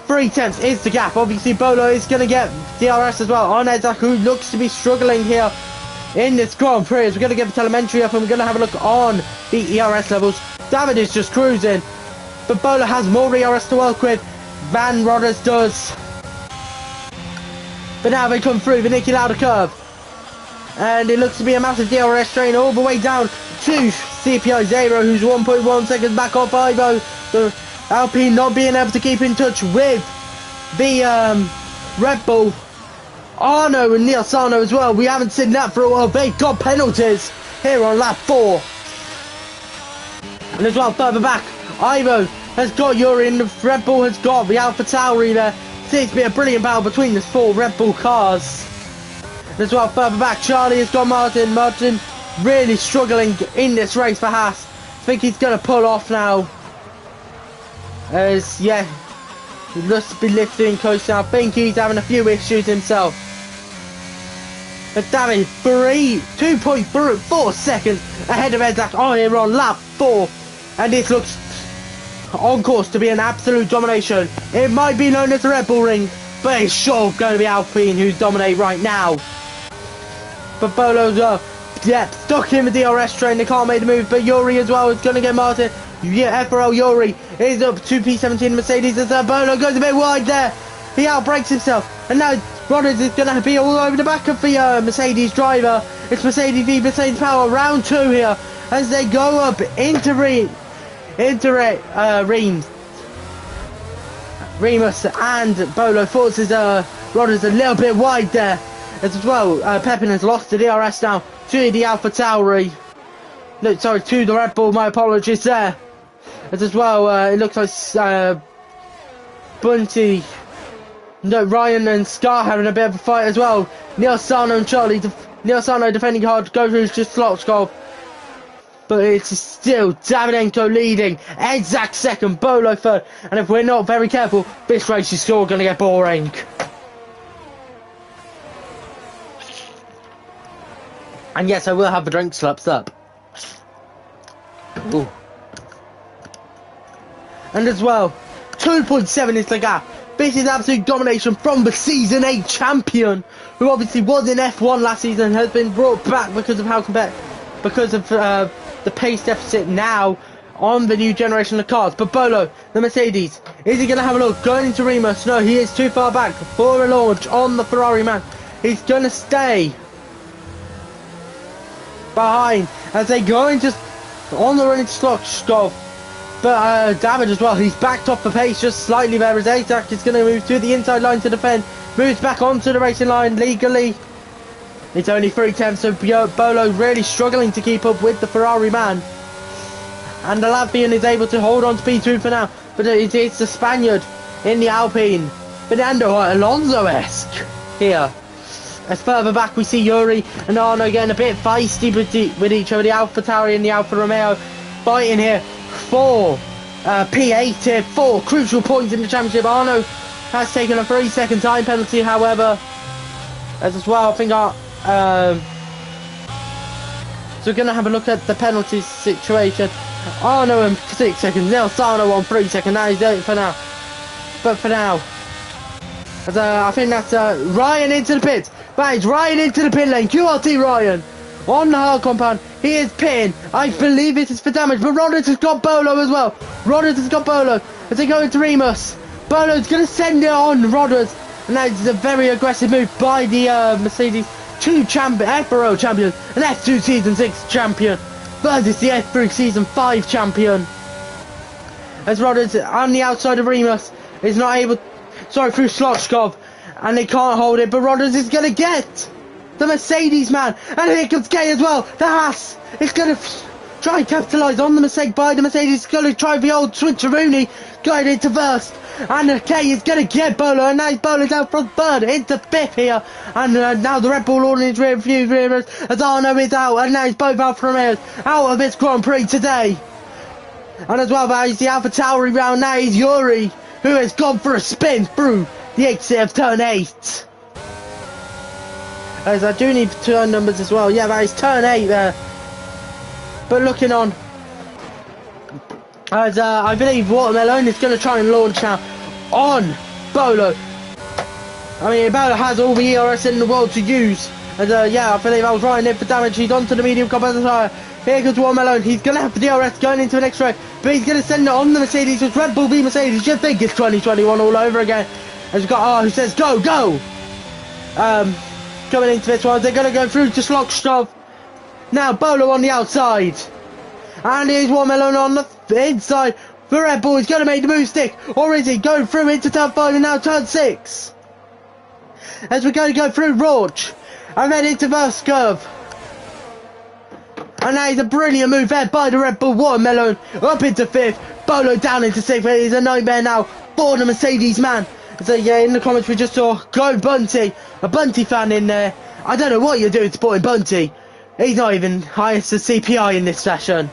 3 tenths is the gap. Obviously Bolo is going to get DRS as well on Ezak, who looks to be struggling here in this Grand Prix. As we're going to get the telemetry up and we're going to have a look on the ERS levels. David is just cruising, but Bolo has more ERS to work with than Rodders does. But now they come through the Niki Lauda curve, and it looks to be a massive DRS train all the way down to CPI 0, who's 1.1 seconds back off Ivo. The Alpine not being able to keep in touch with the Red Bull. Arno and Neil Sarno as well. We haven't seen that for a while. They got penalties here on lap 4. And as well, further back, Ivo has got Yuri, and the Red Bull has got the Alpha Tauri there. Seems to be a brilliant battle between the 4 Red Bull cars. And as well, further back, Charlie has got Martin. Martin really struggling in this race for Haas. I think he's going to pull off now. As, yeah, he looks to be lifting close now. I think he's having a few issues himself. But damn it, 2.4 seconds ahead of Ezak on here on lap 4. And this looks on course to be an absolute domination. It might be known as the Red Bull Ring, but it's sure going to be Alpine who's dominate right now. But Bolo's stuck in the DRS train. They can't make the move, but Yuri as well is going to get Martin. Yeah, FRL Yuri is up to P17 Mercedes as Bolo goes a bit wide there. He outbrakes himself, and now Rodders is going to be all over the back of the Mercedes driver. It's Mercedes v Mercedes power, round 2 here, as they go up into Remus, and Bolo forces Rodders a little bit wide there. As well, Pepin has lost the DRS now to the Alpha Tauri. No, sorry, to the Red Bull, my apologies there. As well, it looks like Bunty, no, Ryan and Scar having a bit of a fight as well. Neil Sarno and Charlie, Neil Sarno defending hard, go through just Sloshkov. But it's still Davydenko leading, exact second, Bolo third. And if we're not very careful, this race is still going to get boring. And yes, I will have the drink slaps up. Ooh. And as well, 2.7 is the gap. This is absolute domination from the Season 8 champion, who obviously was in F1 last season and has been brought back because of the pace deficit now on the new generation of cars. But Bolo, the Mercedes, is he going to have a look? Going into Remus? No, he is too far back for a launch on the Ferrari man. He's going to stay behind as they go into on the run into Sloshkov. But David as well, he's backed off the pace just slightly there as Azak is going to move to the inside line to defend, moves back onto the racing line legally. It's only 3 tenths, so Bolo really struggling to keep up with the Ferrari man. And the Latvian is able to hold on to P2 for now, but it's the Spaniard in the Alpine, Fernando Alonso-esque here. As further back we see Yuri and Arno getting a bit feisty with each other. The Alpha Tauri and the Alfa Romeo fighting here for P8 here, 4 crucial points in the championship. Arno has taken a 3-second time penalty, however, as well. I think so we're going to have a look at the penalty situation. Arno in 6 seconds, Neil Sarno on 3 seconds. That is it for now. But for now, I think that's Ryan into the pit. That is Ryan into the pit lane. QRT Ryan on the hard compound. He is pitting. I believe it is for damage, but Rodders has got Bolo as well. Rodders has got Bolo as they go into Remus. Bolo's going to send it on Rodders, and that is a very aggressive move by the Mercedes 2 FRL champion and F2 Season 6 champion versus the F3 Season 5 champion. As Rodders on the outside of Remus is not able, through Sloshkov, And they can't hold it, but Rodders is going to get the Mercedes, man. And here comes Kay as well. The Haas is going to try and capitalise on the mistake by the Mercedes. It's going to try the old switcheroonie going into first. And Kay is going to get Bolo. And now he's Bolo down from third into fifth here. And now the Red Bull all in his rear view mirrors as Arno is out. And now he's both Alfa Romeos out of this Grand Prix today. And as well, that is the Alpha Tauri round. Now he's Yuri, who has gone for a spin through the exit of turn 8. As I do need turn numbers as well. Yeah, that is turn 8 there. But looking on, as I believe Watermelon is going to try and launch now on Bolo. I mean, Bolo has all the ERS in the world to use. And yeah, I believe I was right in for damage. He's onto the medium composite tyre. Here comes Watermelon. He's going to have the DRS going into the next race. But he's going to send it on the Mercedes. It's Red Bull v Mercedes. You think it's 2021 all over again. As we've got who says go, go. Coming into this one. They're going to go through to Schlockstoff. Now Bolo on the outside. And here's Watermelon on the inside. The Red Bull is going to make the move stick. Or is he going through into turn 5 and now turn 6? As we're going to go through Rauch. And then into first curve. And that is a brilliant move there by the Red Bull. Watermelon up into 5th. Bolo down into 6th. It is a nightmare now for the Mercedes, man. So yeah, in the comments we just saw Go Bunty. A Bunty fan in there. I don't know what you're doing supporting Bunty. He's not even highest of CPI in this session.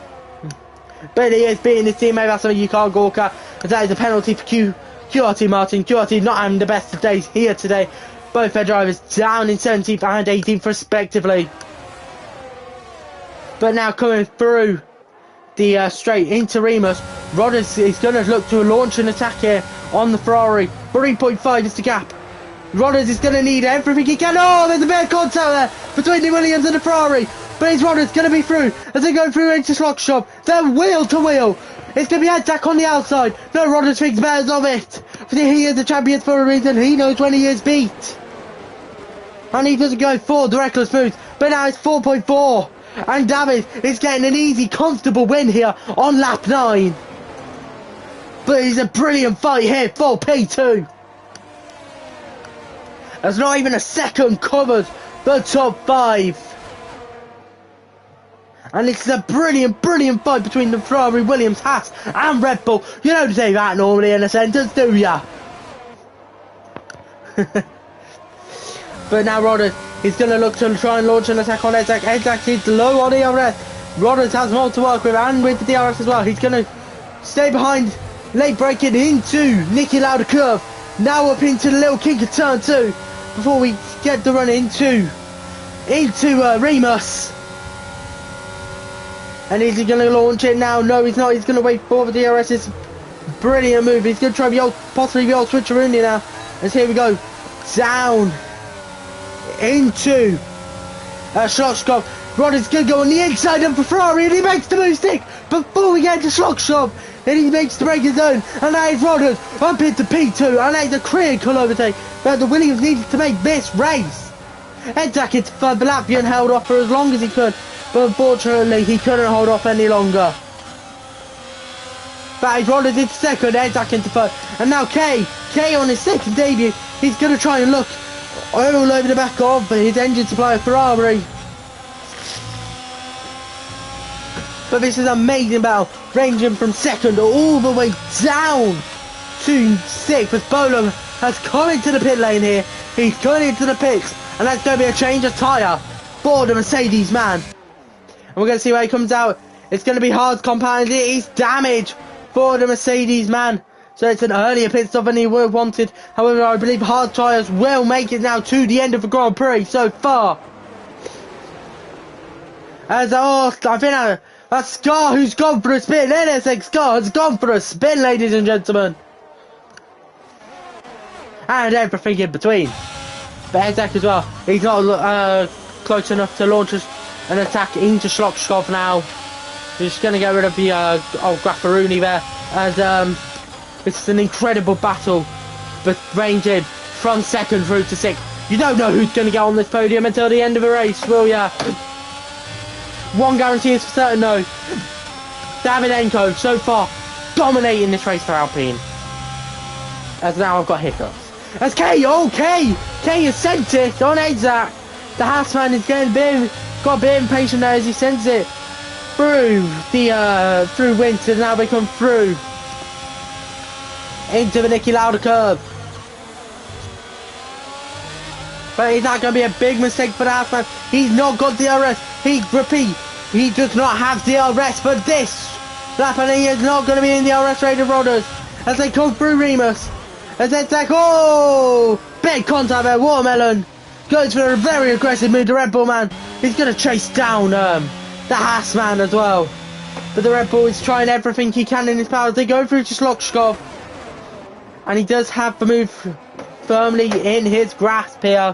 But he is beating his teammate. That's something you can't gawk at. And that is a penalty for QRT Martin. QRT not having the best of days here today. Both their drivers down in 17th and 18th respectively. But now coming through the straight into Remus, Rodders is going to look to launch an attack here on the Ferrari. 3.5 is the gap. Rodders is going to need everything he can. Oh, there's a bit of contact there between the Williams and the Ferrari. But it's Rodders going to be through as they go through into Schlockshop. They're wheel to wheel. It's going to be attack on the outside. No, Rodders thinks better of it. He is the champion for a reason. He knows when he is beat. And he doesn't go for the reckless moves. But now it's 4.4. And David is getting an easy, comfortable win here on lap 9. But it's a brilliant fight here for P2. There's not even a second covers the top 5. And it's a brilliant, brilliant fight between the Ferrari, Williams, Haas and Red Bull. You don't say that normally in a sentence, do ya? But now Rodders is going to look to try and launch an attack on Edzak. Edzak is low on DRS. Rodders has more to work with and with the DRS as well. He's going to stay behind, late braking into Nicky Lauda curve. Now up into the little kink of turn 2 before we get the run into Remus. And is he going to launch it now? No, he's not. He's going to wait for the DRS. It's a brilliant move. He's going to try possibly the old switcheroonie now. As here we go. Down into Schlockshop. Rodders going to go on the inside of the Ferrari and he makes the move stick before we get to Schlockshop. And he makes the braking zone. And now it's Rodders up into P2. And that's a critical overtake. But the Williams needed to make this race. Edzak into third. The Latvian held off for as long as he could. But unfortunately, he couldn't hold off any longer. That is Rodders into second, Edzak into third. And now Kay on his second debut, he's going to try and look all over the back of his engine supplier Ferrari. But this is an amazing battle, ranging from second all the way down to 6th. As Bolo has come into the pit lane here. He's going into the pits. And that's going to be a change of tyre for the Mercedes, man. And we're going to see where he comes out. It's going to be hard compound. It is damage for the Mercedes, man. So it's an earlier pit stop than he would have wanted. However, I believe hard tyres will make it now to the end of the Grand Prix so far. As I think that's Scar who's gone for a spin. NSX Scar has gone for a spin, ladies and gentlemen. And everything in between. But Edzak as well. He's not close enough to launch an attack into Schlockskov now. He's just going to get rid of the old Graffaruni there. As this is an incredible battle, but ranging from second through to 6th. You don't know who's going to get on this podium until the end of the race, will ya? One guarantee is for certain, though. Davydenko so far dominating this race for Alpine. As now I've got hiccups. That's K. Oh, K has sent it on Exact. The Haasman is getting got a bit impatient there as he sends it through the through Winter. Now we come through into the Niki Lauda curve. But is that going to be a big mistake for the Haasman? He's not got DRS. He does not have DRS for this lap, and he is not going to be in the DRS rated rodders as they come through Remus. As it's like, oh, big contact there. Watermelon goes for a very aggressive move. The Red Bull man, he's going to chase down the Haas man as well. But the Red Bull is trying everything he can in his power. They go through to Slokskov, and he does have the move firmly in his grasp here.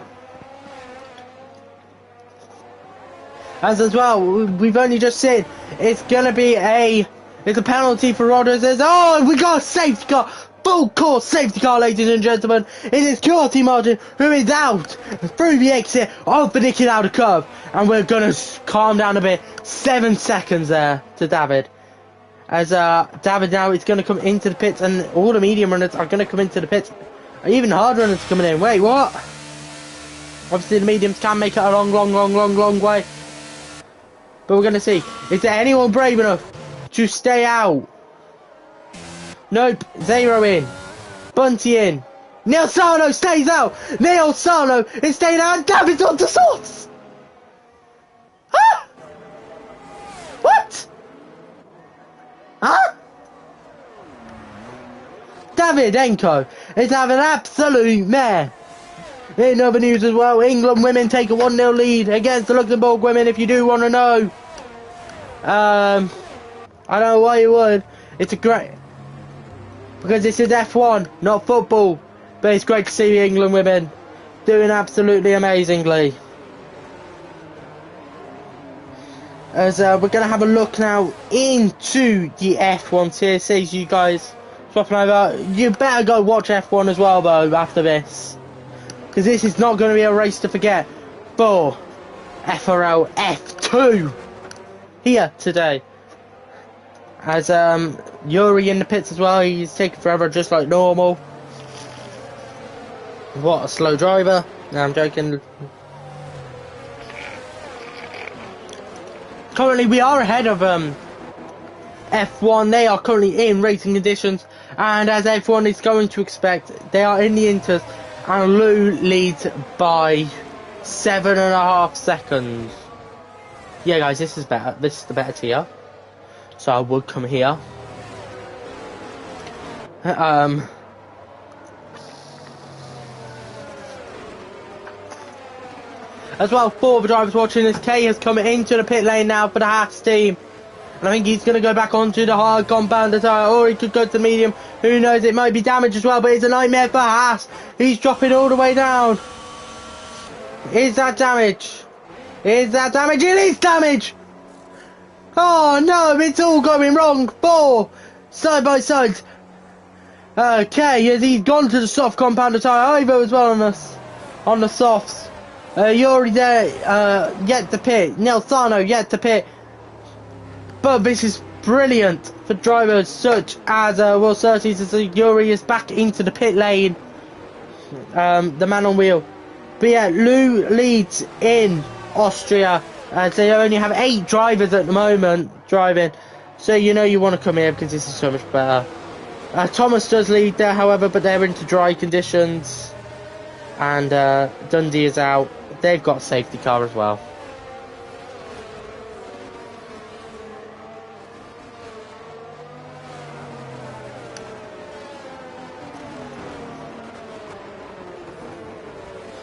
As well, we've only just said it's gonna be a penalty for Rodders. Oh, we got a safety car, full course safety car, ladies and gentlemen. It is Corti Martin who is out through the exit of the Niki Lauda curve, and we're gonna calm down a bit. 7 seconds there to David. As David now is gonna come into the pits, and all the medium runners are gonna come into the pits. Even hard runners coming in. Wait, what? Obviously the mediums can make it a long way. But we're going to see. Is there anyone brave enough to stay out? Nope. Zero in. Bunty in. Neil Sarno stays out. Neil Sarno is staying out. And David's on the sauce. Huh? What? Huh? Davydenko is having an absolute mare. In other news as well, England women take a 1-0 lead against the Luxembourg women, if you do want to know. I don't know why you would. It's a great... Because this is F1, not football. But it's great to see the England women doing absolutely amazingly. As we're going to have a look now into the F1 Tier 6, you guys. Swapping over. You better go watch F1 as well, though, after this. Because this is not going to be a race to forget for FRL F2 here today. As Yuri in the pits as well, he's taking forever just like normal. What a slow driver. No, I'm joking. Currently we are ahead of F1. They are currently in racing conditions, and as F1 is going to expect, they are in the Inters. And Lou leads by 7.5 seconds. Yeah, guys, this is better. This is the better tier. So I would come here. As well, for the drivers watching this, K has come into the pit lane now for the Haas team. And I think he's going to go back onto the hard compounder tyre, or he could go to the medium. Who knows, it might be damaged as well, but it's a nightmare for Haas. He's dropping all the way down. Is that damage? Is that damage? It is damage! Oh no, it's all going wrong. 4 side by side. Okay, as he's gone to the soft compounder tyre, Ivo as well on the softs. Yuri there, yet to pit. Nelsano yet to pit. But this is brilliant for drivers such as Will Surtees, as Yuri is back into the pit lane. The man on wheel. But yeah, Lou leads in Austria, as they only have 8 drivers at the moment driving. So you know you want to come here because this is so much better. Thomas does lead there, however, but they're into dry conditions. And Dundee is out. They've got a safety car as well.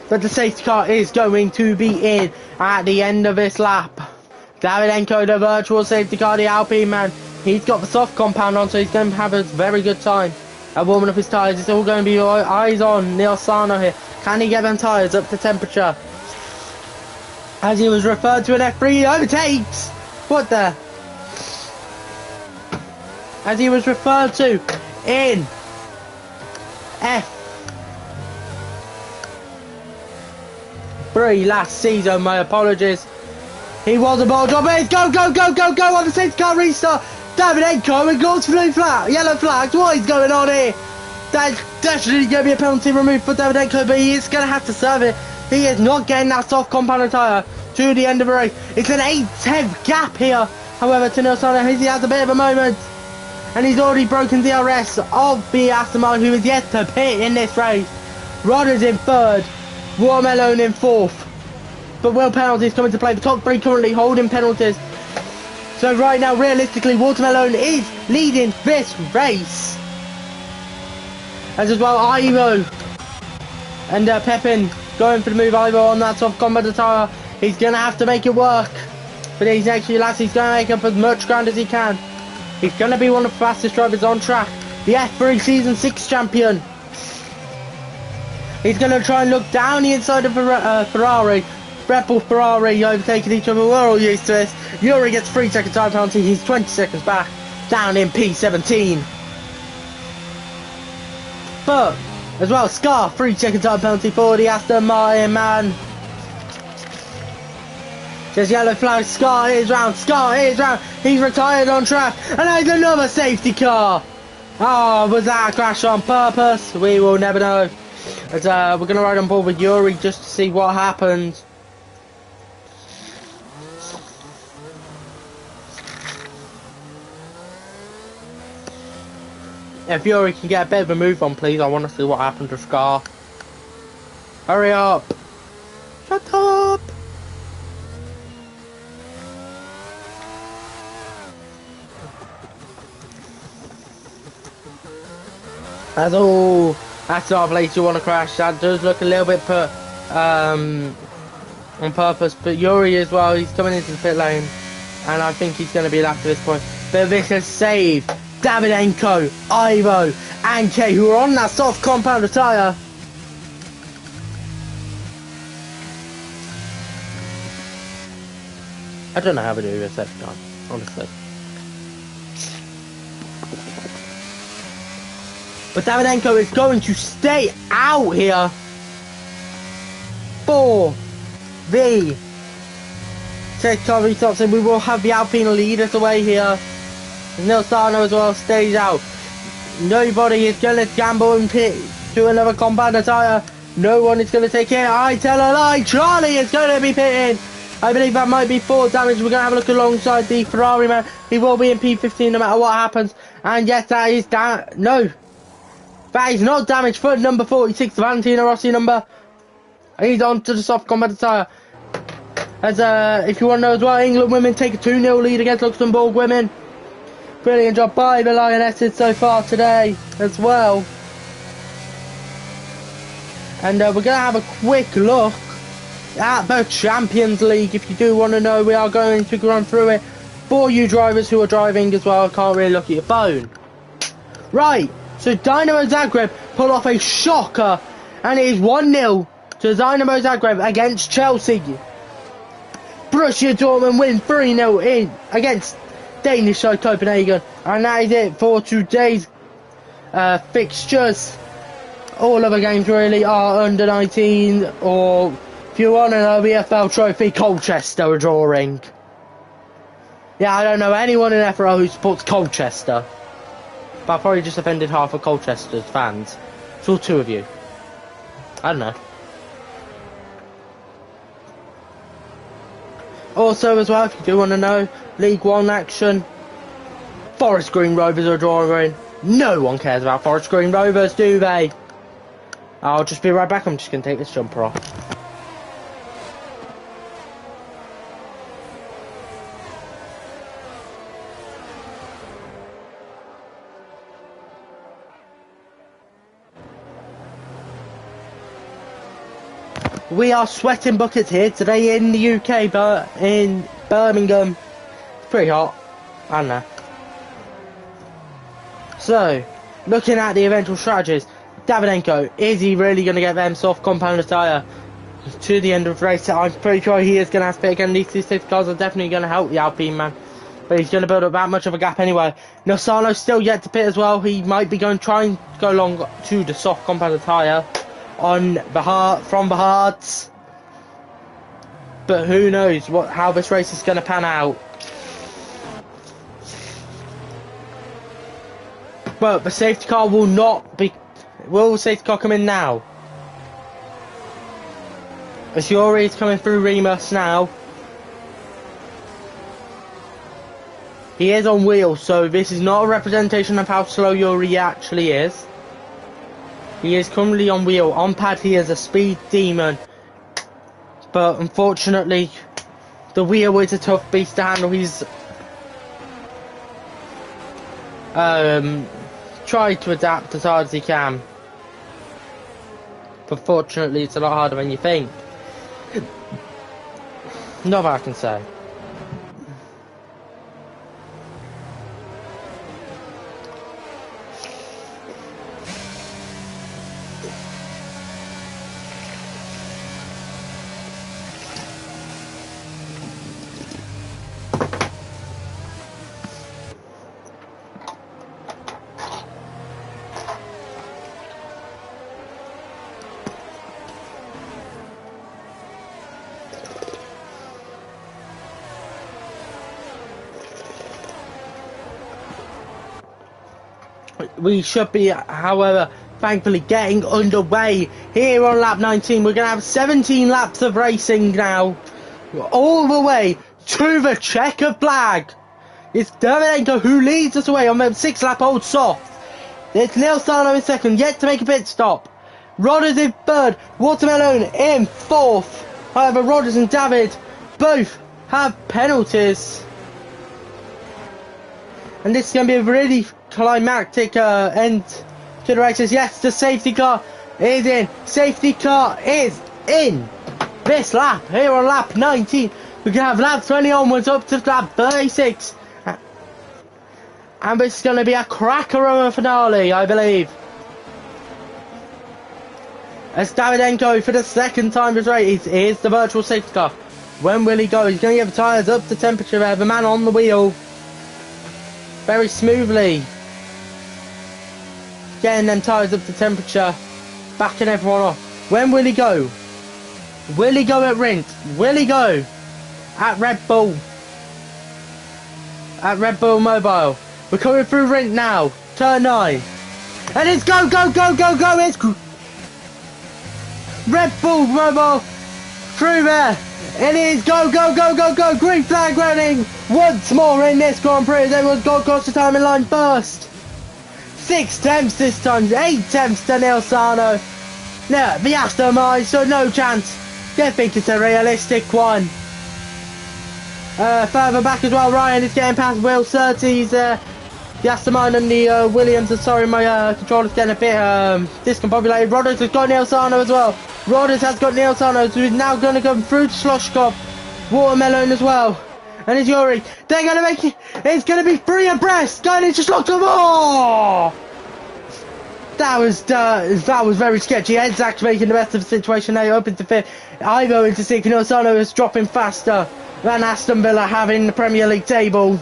But the safety car is going to be in at the end of this lap. Davydenko, the virtual safety car, the Alpine man, he's got the soft compound on, so he's going to have a very good time at warming up his tyres. It's all going to be eyes on Neil Sarno here. Can he get them tyres up to temperature? As he was referred to an F3, overtakes! What the? As he was referred to in F3 last season, my apologies. He was a ball dropper. It's go on the safety car restart. Davydenko and goes blue flag, yellow flags. What is going on here? That's definitely going to be a penalty removed for Davydenko, but he is going to have to serve it. He is not getting that soft compound tyre to the end of the race. It's an 8/10 gap here, however, to Nilsson. He has a bit of a moment, and he's already broken the DRS of the Aston Martin, who is yet to pit in this race. Rodder's in third, Watermelon in fourth. But will penalties come into play? The top three currently holding penalties. So right now, realistically, Watermelon is leading this race. As well, Ivo and Pepin going for the move. Ivo on that soft combat tyre. He's going to have to make it work. But these next few laps, he's going to make up as much ground as he can. He's going to be one of the fastest drivers on track. The F3 Season 6 champion. He's going to try and look down the inside of Ferrari. Red Bull, Ferrari overtaking each other. We're all used to this. Yuri gets 3 second time penalty. He's 20 seconds back. Down in P17. But, as well, Scar, 3 second time penalty for the Aston Martin man. There's yellow flag. Scar is round. Scar is round. He's retired on track. And there's another safety car. Oh, was that a crash on purpose? We will never know. As, we're going to ride on board with Yuri just to see what happens. If Yuri can get a bit of a move on, please. I want to see what happened to Scar. Hurry up. Shut up. That's all. That's not a place you want to crash. That does look a little bit put on purpose. But Yuri as well, he's coming into the pit lane. And I think he's going to be left to this point. But this has saved Davydenko, Ivo, and Kay, who are on that soft compound tyre. I don't know how to do this every time, honestly. But Davydenko is going to stay out here for the safety car restarts, and we will have the Alpine leaders away here. Nilsson as well stays out. Nobody is going to gamble and pit to another compounder tyre. No one is going to take it. I tell a lie. Charlie is going to be pitting. I believe that might be 4 damage. We're going to have a look alongside the Ferrari man. He will be in P15 no matter what happens. And yes, that is no. That is not damage for number 46, Valentino Rossi number. He's on to the soft combat tyre. As if you want to know as well, England women take a 2-0 lead against Luxembourg women. Brilliant job by the Lionesses so far today as well. And we're going to have a quick look at the Champions League. If you do want to know, we are going to run through it for you drivers who are driving as well. I can't really look at your phone. Right, so Dynamo Zagreb pull off a shocker, and it is 1-0 to Dynamo Zagreb against Chelsea. Borussia Dortmund win 3-0 in against Danish side Copenhagen, and that is it for today's fixtures. All other games really are under 19, or if you want an OBFL trophy, Colchester are drawing. Yeah, I don't know anyone in FRL who supports Colchester, but I probably just offended half of Colchester's fans. It's all 2 of you. I don't know. Also as well, if you do want to know, League 1 action, Forest Green Rovers are drawing. No one cares about Forest Green Rovers, do they? I'll just be right back. I'm just going to take this jumper off. We are sweating buckets here today in the UK, but in Birmingham, it's pretty hot. I don't know. So, looking at the eventual strategies, Davydenko, is he really going to get them soft compound tyre to the end of the race? I'm pretty sure he is going to have to pit again. These 2 safety cars are definitely going to help the Alpine man, but he's going to build up that much of a gap anyway. Nilsano's still yet to pit as well. He might be going try and go long to the soft compound tyre on from the Hards, but who knows how this race is going to pan out. But the safety car will not be Will safety car come in now? Asuri's coming through Remus now. He is on wheels, so this is not a representation of how slow Yuri actually is. He is currently on wheel. On pad, he is a speed demon. But unfortunately, the wheel is a tough beast to handle. He's tried to adapt as hard as he can. But fortunately, it's a lot harder than you think. Not what I can say. We should be, however, thankfully getting underway here on lap 19. We're going to have 17 laps of racing now, all the way to the checkered flag. It's Davidenko who leads us away on the 6-lap old soft. It's Neil Starno in second, yet to make a pit stop. Rodders in third, Watermelon in fourth. However, Rodders and David both have penalties. And this is going to be a really climactic end to the races. Yes, the safety car is in. Safety car is in this lap here on lap 19. We can have lap 20 onwards up to lap 36. And this is going to be a cracker of a finale, I believe. As Davidenko, for the second time this race, is the virtual safety car. When will he go? He's going to get the tyres up to temperature there. The man on the wheel. Very smoothly. Getting them tyres up to temperature. Backing everyone off. When will he go? Will he go at Rint? Will he go at Red Bull? At Red Bull Mobile. We're coming through Rint now. Turn 9. And it's go, go, go, go, go. It's Red Bull Mobile through there. It is go, go, go, go, go. Green flag running once more in this Grand Prix. Everyone's got across the time in line first. 6 tenths this time. 8 tenths to Neil Sarno. No, the Aston Martin, so no chance. I think it's a realistic one. Further back as well, Ryan is getting past Will Surtees. The Aston Martin and the Williams. Sorry, my controller's getting a bit discombobulated. Rodders has got Neil Sarno as well. Rodders has got Neil Sarno, so he's now going to come through to Schlosskopf. Watermelon as well. And it's Yuri. They're going to make it. It's going to be 3 abreast. Going into Schlosskopf. Oh! That was very sketchy. Edzak's making the best of the situation. Now up into 5th. Ivo into 6th. Neil Sarno is dropping faster than Aston Villa having the Premier League table.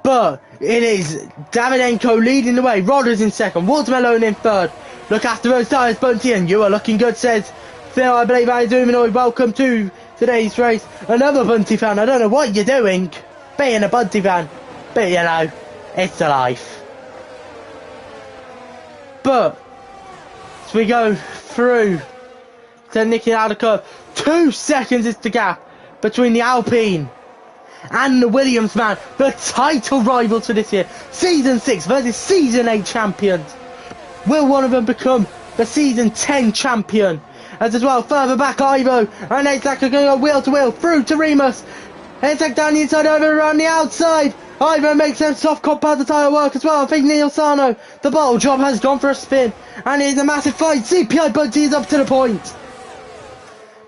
But it is Davidenko leading the way. Rodders in second. Watermelon in third. Look after those tyres, Bunty, and you are looking good, says Phil, I believe, Izuminoid. Welcome to today's race. Another Bunty fan. I don't know what you're doing being a Bunty fan, but you know, it's the life. But as we go through to Nicky out of curve, 2 seconds is the gap between the Alpine and the Williams man, the title rivals for this year. Season 6 versus Season 8 champions. Will one of them become the Season 10 champion? As well, further back, Ivo and Edzak are going to go wheel to wheel through to Remus. Edzak down the inside, over around the outside. Ivo makes them soft compound the tyre work as well. I think Neil Sarno, the bottle job has gone for a spin. And it is a massive fight. CPI Bunty is up to the point.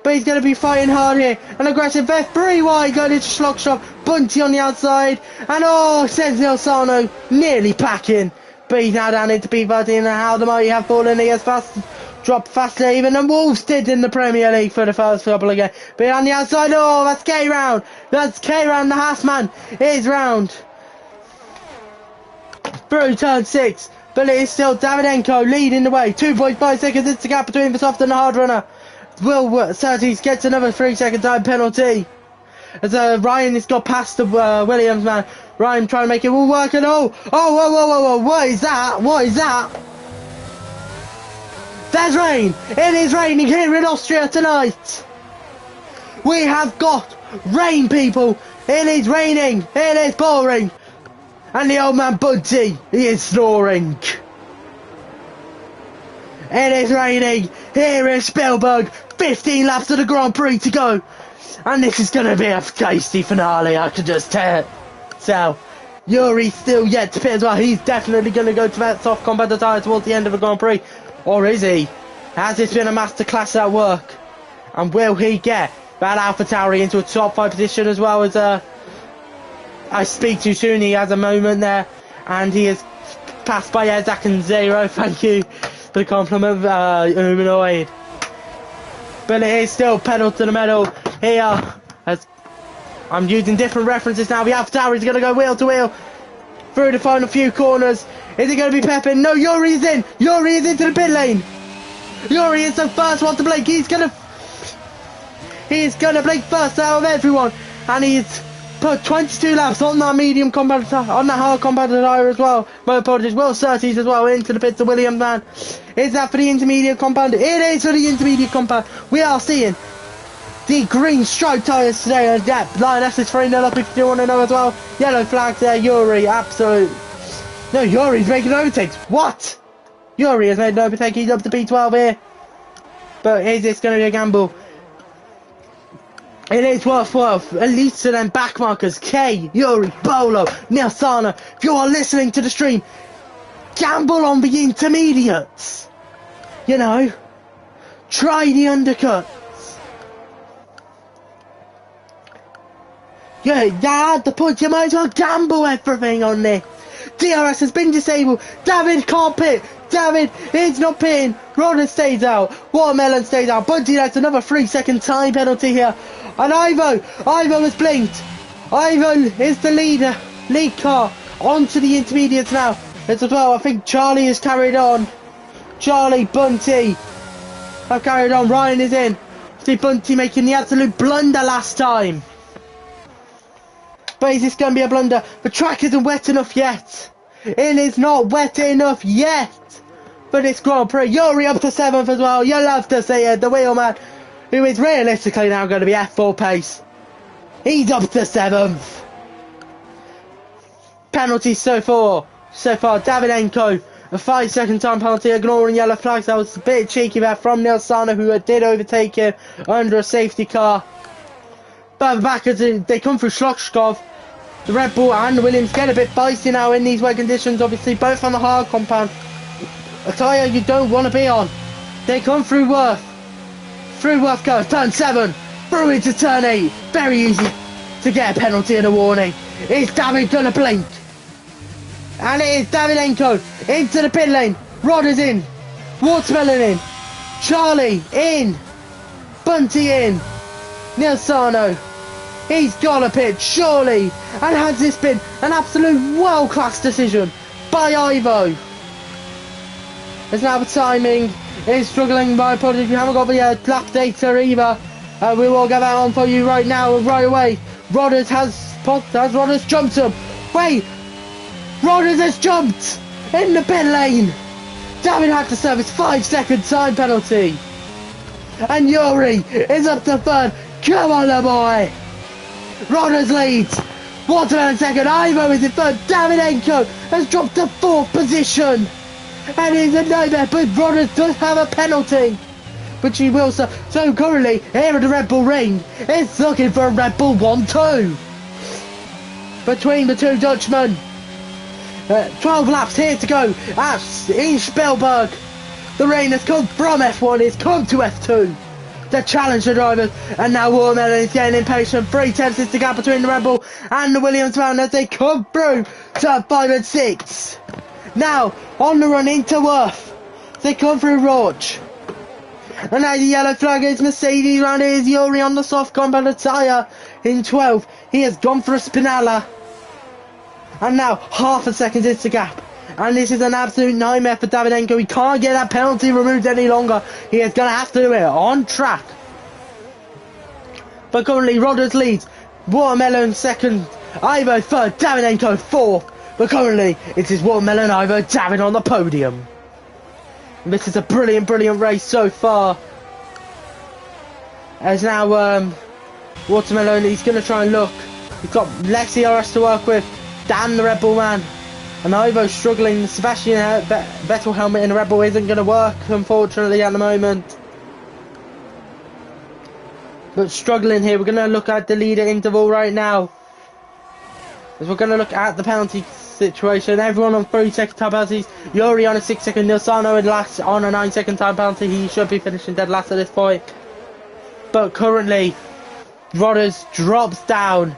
But he's going to be fighting hard here. An aggressive F3 wide going into Schlockshop. Bunty on the outside. And oh, says Neil Sarno, nearly packing. But he's now down into P13 and how the mighty have fallen. He has dropped faster even than Wolves did in the Premier League for the first couple of games. But on the outside, oh, that's K-Round. That's K-Round, the Haasman is round. Through turn 6. But it is still Davidenko leading the way. 2.5 seconds is the gap between the soft and the hard runner. Will Surtees gets another 3 second time penalty. As Ryan has got past the Williams man. Ryan trying to make it all work and oh, whoa, what is that? What is that? There's rain! It is raining here in Austria tonight! We have got rain, people! It is raining! It is pouring! And the old man Budsy, he is snoring! It is raining here in Spielberg! 15 laps of the Grand Prix to go! And this is going to be a tasty finale, I can just tell. Yuri's still yet to pit as well. He's definitely going to go to that soft combat tire towards the end of the Grand Prix. Or is he? Has this been a masterclass at work? And will he get that AlphaTauri into a top 5 position as well as I speak too soon? He has a moment there. And he is passed by Ezak and Zero. Thank you for the compliment, Humanoid. But it is still pedal to the metal here. As I'm using different references now. The AlphaTauri is going to go wheel to wheel through the final few corners. Is it going to be Pepin? No, Yuri is in. Yuri is into the pit lane. Yuri is the first one to blink. He's going to blink first out of everyone. And he's put 22 laps on that medium combat, on that hard combat tire as well. My apologies. Will Surtees as well into the pit to William man. Is that for the intermediate compound? It is for the intermediate compound. We are seeing the green stripe tyres today. Lioness is 3-0 up if you want to know as well. Yellow flag there, Yuri, absolute. No, Yuri's making overtakes. What? Yuri has made an overtake. He's up to P12 here. But is this going to be a gamble? It is worth at least to them backmarkers. K, Yuri, Bolo, Nilsana. If you are listening to the stream, gamble on the intermediates. You know, try the undercuts. Yeah, you had the point. You might as well gamble everything on this. DRS has been disabled. David can't pit. David is not pitting. Rodder stays out. Watermelon stays out. Bunty gets another 3-second time penalty here. And Ivo has blinked. Ivo is the lead car onto the intermediates now. As well, I think Charlie has carried on. Charlie, Bunty have carried on. Ryan is in. See Bunty making the absolute blunder last time. But is this going to be a blunder? The track isn't wet enough yet. It is not wet enough yet for this Grand Prix. Yuri up to 7th as well. You love to see it. The wheelman, who is realistically now going to be F4 pace. He's up to 7th. Penalties so far. Davidenko, a 5-second time penalty, ignoring yellow flags. That was a bit cheeky there from Nilsana, who did overtake him under a safety car. But back as they come through Schlockskov, the Red Bull and Williams get a bit feisty now in these wet conditions, obviously both on the hard compound. A tyre you don't want to be on. They come through Worth. Through Worth goes, turn 7, through into turn 8. Very easy to get a penalty and a warning. Is David gonna blink? And it is Davidenko into the pit lane. Rodder's in. Watermelon in. Charlie in. Bunty in. Nilsano. He's got a pit, surely. And has this been an absolute world-class decision by Ivo? As now the timing is struggling. My apologies if you haven't got the lap data either. We will get that on for you right now, right away. Rodders has Rodders jumped him. Wait, Rodders has jumped in the pit lane. David had to serve his 5-second time penalty. And Yuri is up to 3rd. Come on, the boy. Rodders leads. Watermelon 2nd. Ivo is in 3rd. Davidenko has dropped to 4th position. And it's a nightmare, but Rodders does have a penalty. But she will, so currently, here at the Red Bull ring, it's looking for a Red Bull 1-2. Between the two Dutchmen. 12 laps here to go in Spielberg. The rain has come from F1, it's come to F2. The challenger drivers, and now Watermelon is getting impatient. 3 tenths is the gap between the Red Bull and the Williams van as they come through to 5 and 6. Now, on the run into Worth. They come through Roach. And now the yellow flag is Mercedes round here is Yuri on the soft compound tyre in 12th. He has gone for a Spinella. And now, half a second is the gap. And this is an absolute nightmare for Davidenko. He can't get that penalty removed any longer. He is going to have to do it on track. But currently, Rodders leads. Watermelon 2nd. Ivo third, Davydenko fourth. But currently, it is Watermelon, Ivo, David on the podium. And this is a brilliant, brilliant race so far. As now, Watermelon, he's going to try and look. He's got less ERS to work with. Dan, the Red Bull man. And Ivo struggling. Sebastian Vettel helmet in the Red Bull isn't going to work, unfortunately, at the moment. But struggling here. We're going to look at the leader interval right now. As we're going to look at the penalty situation. Everyone on 3-second time penalties. Yuri on a 6-second. Nilsano last on a 9-second time penalty. He should be finishing dead last at this point. But currently, Rodders drops down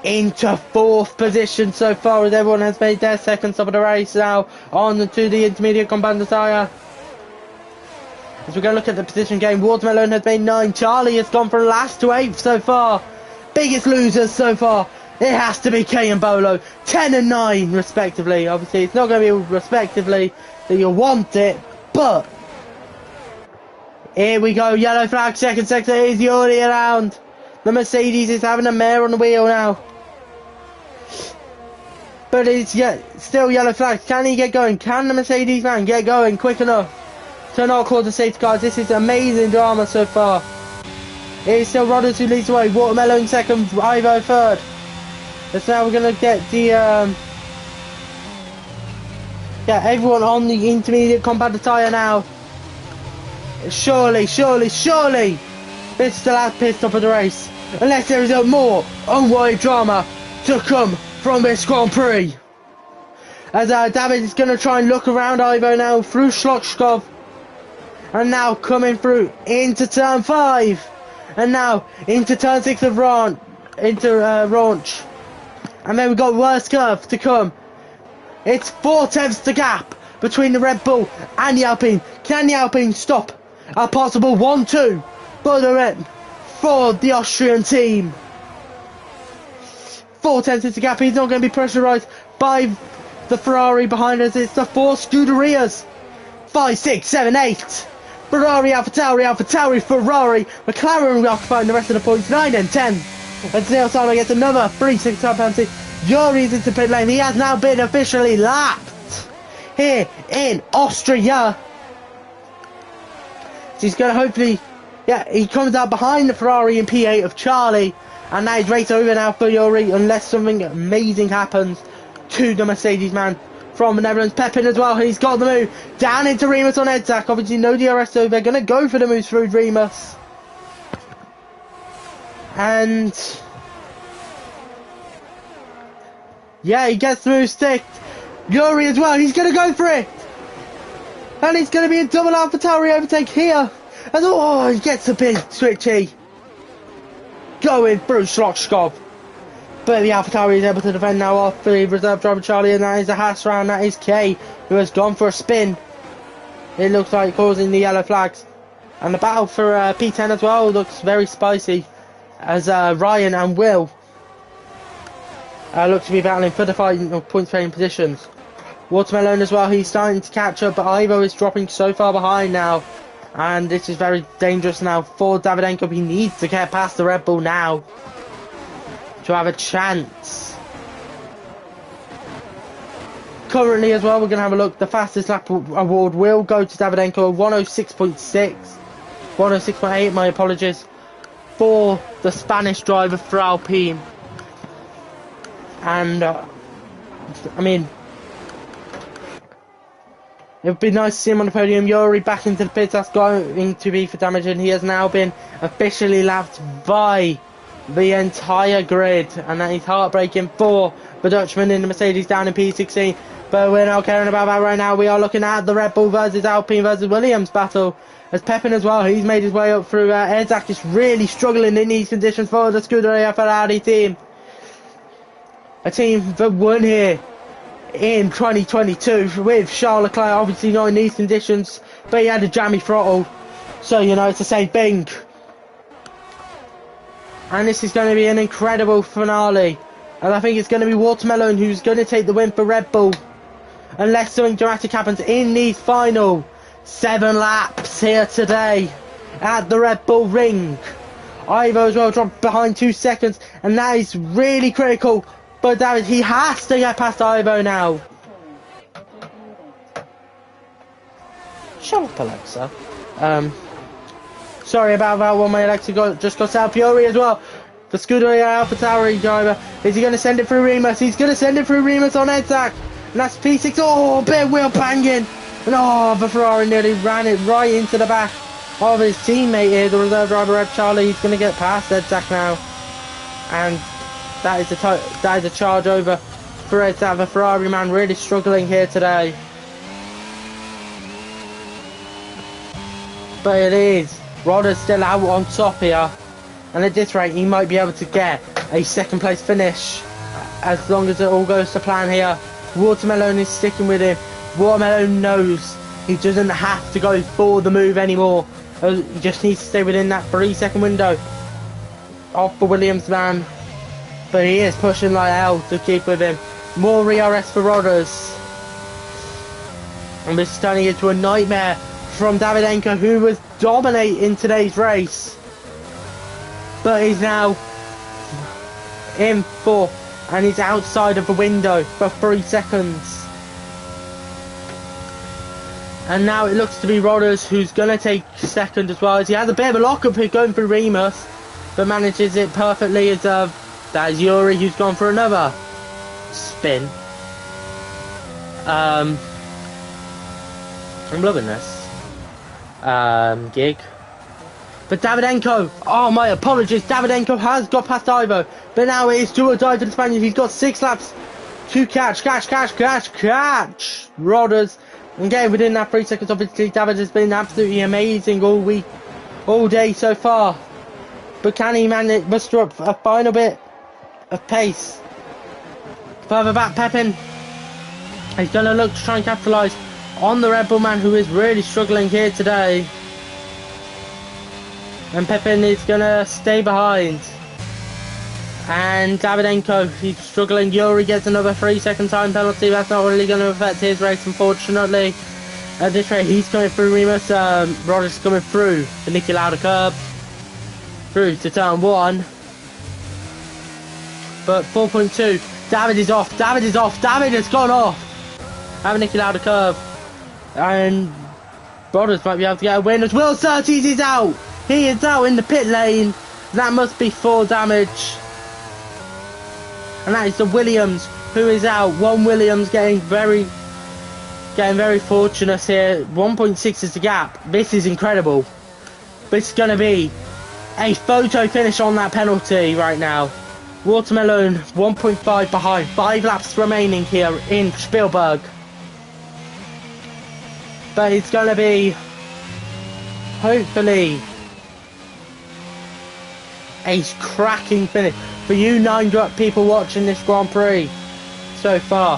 into 4th position so far, as everyone has made their second stop of the race now on to the intermediate compound tire. As we're going to look at the position game, Watermelon has made 9. Charlie has gone from last to 8th so far. Biggest losers so far, it has to be Kay and Bolo, 10 and 9 respectively. Obviously it's not going to be respectively that you want it, but here we go. Yellow flag, second sector is Yuri around. The Mercedes is having a mare on the wheel now. But it's still yellow flag. Can he get going? Can the Mercedes man get going quick enough to not cause the safety cars? This is amazing drama so far. It is still Rodders who leads the way. Watermelon second, Ivo third. So now we're going to get the everyone on the intermediate compound tyre now. Surely, surely, surely this is the last pit stop of the race. Unless there is a more unworthy drama to come from this Grand Prix. As David is going to try and look around Ivo now through Schlockskov. And now coming through into turn 5. And now into turn 6 of Raunch. And then we've got worst curve to come. It's 4/10 the gap between the Red Bull and the Alpine. Can the Alpine stop a possible 1-2 for the Austrian team? 4/10 is the gap. He's not going to be pressurised by the Ferrari behind us. It's the 4 Scuderias. 5, 6, 7, 8. Ferrari, AlphaTauri, Ferrari. McLaren occupying the rest of the points. 9 and 10. And Nilsano gets another 3-6 time penalty. Yuri's into pit lane. He has now been officially lapped here in Austria. So he's going to hopefully, he comes out behind the Ferrari in P8 of Charlie. And now he's race over now for Yuri, unless something amazing happens to the Mercedes man from the Netherlands. Pepin as well, he's got the move down into Remus on Edzak. Obviously no DRS, so they're going to go for the moves through Remus. And he gets the move sticked. Yuri as well, he's going to go for it. And he's going to be a double AlphaTauri overtake here. And he gets a bit switchy. Going through Schlockskov. But the AlphaTauri is able to defend now off the reserve driver Charlie, and that is a Haas round. That is Kay, who has gone for a spin. It looks like causing the yellow flags. And the battle for P10 as well looks very spicy, as Ryan and Will look to be battling for the final points trading positions. Watermelon as well, he's starting to catch up, but Ivo is dropping so far behind now. And this is very dangerous now for Davydenko. He needs to get past the Red Bull now to have a chance. Currently as well, we're going to have a look. The fastest lap award will go to Davydenko, 106.6. 106.8, my apologies, for the Spanish driver for Alpine. And, I mean, it would be nice to see him on the podium. Yuri back into the pits. That's going to be for damage, and he has now been officially lapped by the entire grid, and that is heartbreaking for the Dutchman in the Mercedes down in P16. But we're not caring about that right now. We are looking at the Red Bull versus Alpine versus Williams battle, as Pepin as well, he's made his way up through. Edzak is really struggling in these conditions for the Scuderia Ferrari team, a team that won here in 2022 with Charles Leclerc. Obviously not in these conditions, but he had a jammy throttle, so you know it's the same thing. And this is going to be an incredible finale, and I think it's going to be Watermelon who's going to take the win for Red Bull, unless something dramatic happens in these final 7 laps here today at the Red Bull ring. Ivo as well dropped behind 2 seconds, and that is really critical But David, he has to get past Ivo now. Shut up, Alexa. Sorry about that one. My Alexa just got out Fury as well. The Scuderia AlphaTauri driver. Is he going to send it through Remus? He's going to send it through Remus on Edzak. And that's P6. Oh, bit of wheel banging. And oh, the Ferrari nearly ran it right into the back of his teammate here, the reserve driver, Red Charlie. He's going to get past Edzak now. And that is a charge over for Edzak. The Ferrari man really struggling here today. But it is. Rodder's still out on top here. And at this rate, he might be able to get a second place finish. As long as it all goes to plan here. Watermelon is sticking with him. Watermelon knows he doesn't have to go for the move anymore. He just needs to stay within that 3-second window. Off the Williams man. But he is pushing like hell to keep with him. More RRS for Rodders. And this is turning into a nightmare from Davydenko, who was dominating today's race. But he's now in fourth. And he's outside of the window for 3 seconds. And now it looks to be Rodders who's going to take second as well. As he has a bit of a lock-up here going through Remus. But manages it perfectly as that is Yuri who's gone for another spin. I'm loving this gig. But Davydenko, oh my apologies, Davydenko has got past Ivo, but now it is do or die for the Spaniard. He's got 6 laps to catch Rodders, and getting within that 3 seconds. Obviously David has been absolutely amazing all week, all day so far, but can he muster up a final bit of pace? Further back, Pepin, he's going to look to try and capitalise on the Red Bull man, who is really struggling here today. And Pepin is going to stay behind. And Davydenko, he's struggling. Yuri gets another 3-second time penalty. That's not really going to affect his race, unfortunately. At this rate, he's coming through Remus. Rodders coming through the Niki Lauda curb. Through to turn 1. But 4.2. David is off. David has gone off. Have a Niki Lauda curve. And Rodders might be able to get a win as well. Surtees is out. He is out in the pit lane. That must be 4 damage. And that is the Williams who is out. One Williams getting very fortunate here. 1.6 is the gap. This is incredible. This is going to be a photo finish on that penalty right now. Watermelon 1.5 behind. 5 laps remaining here in Spielberg. But it's going to be, hopefully, a cracking finish for you 9 people watching this Grand Prix so far.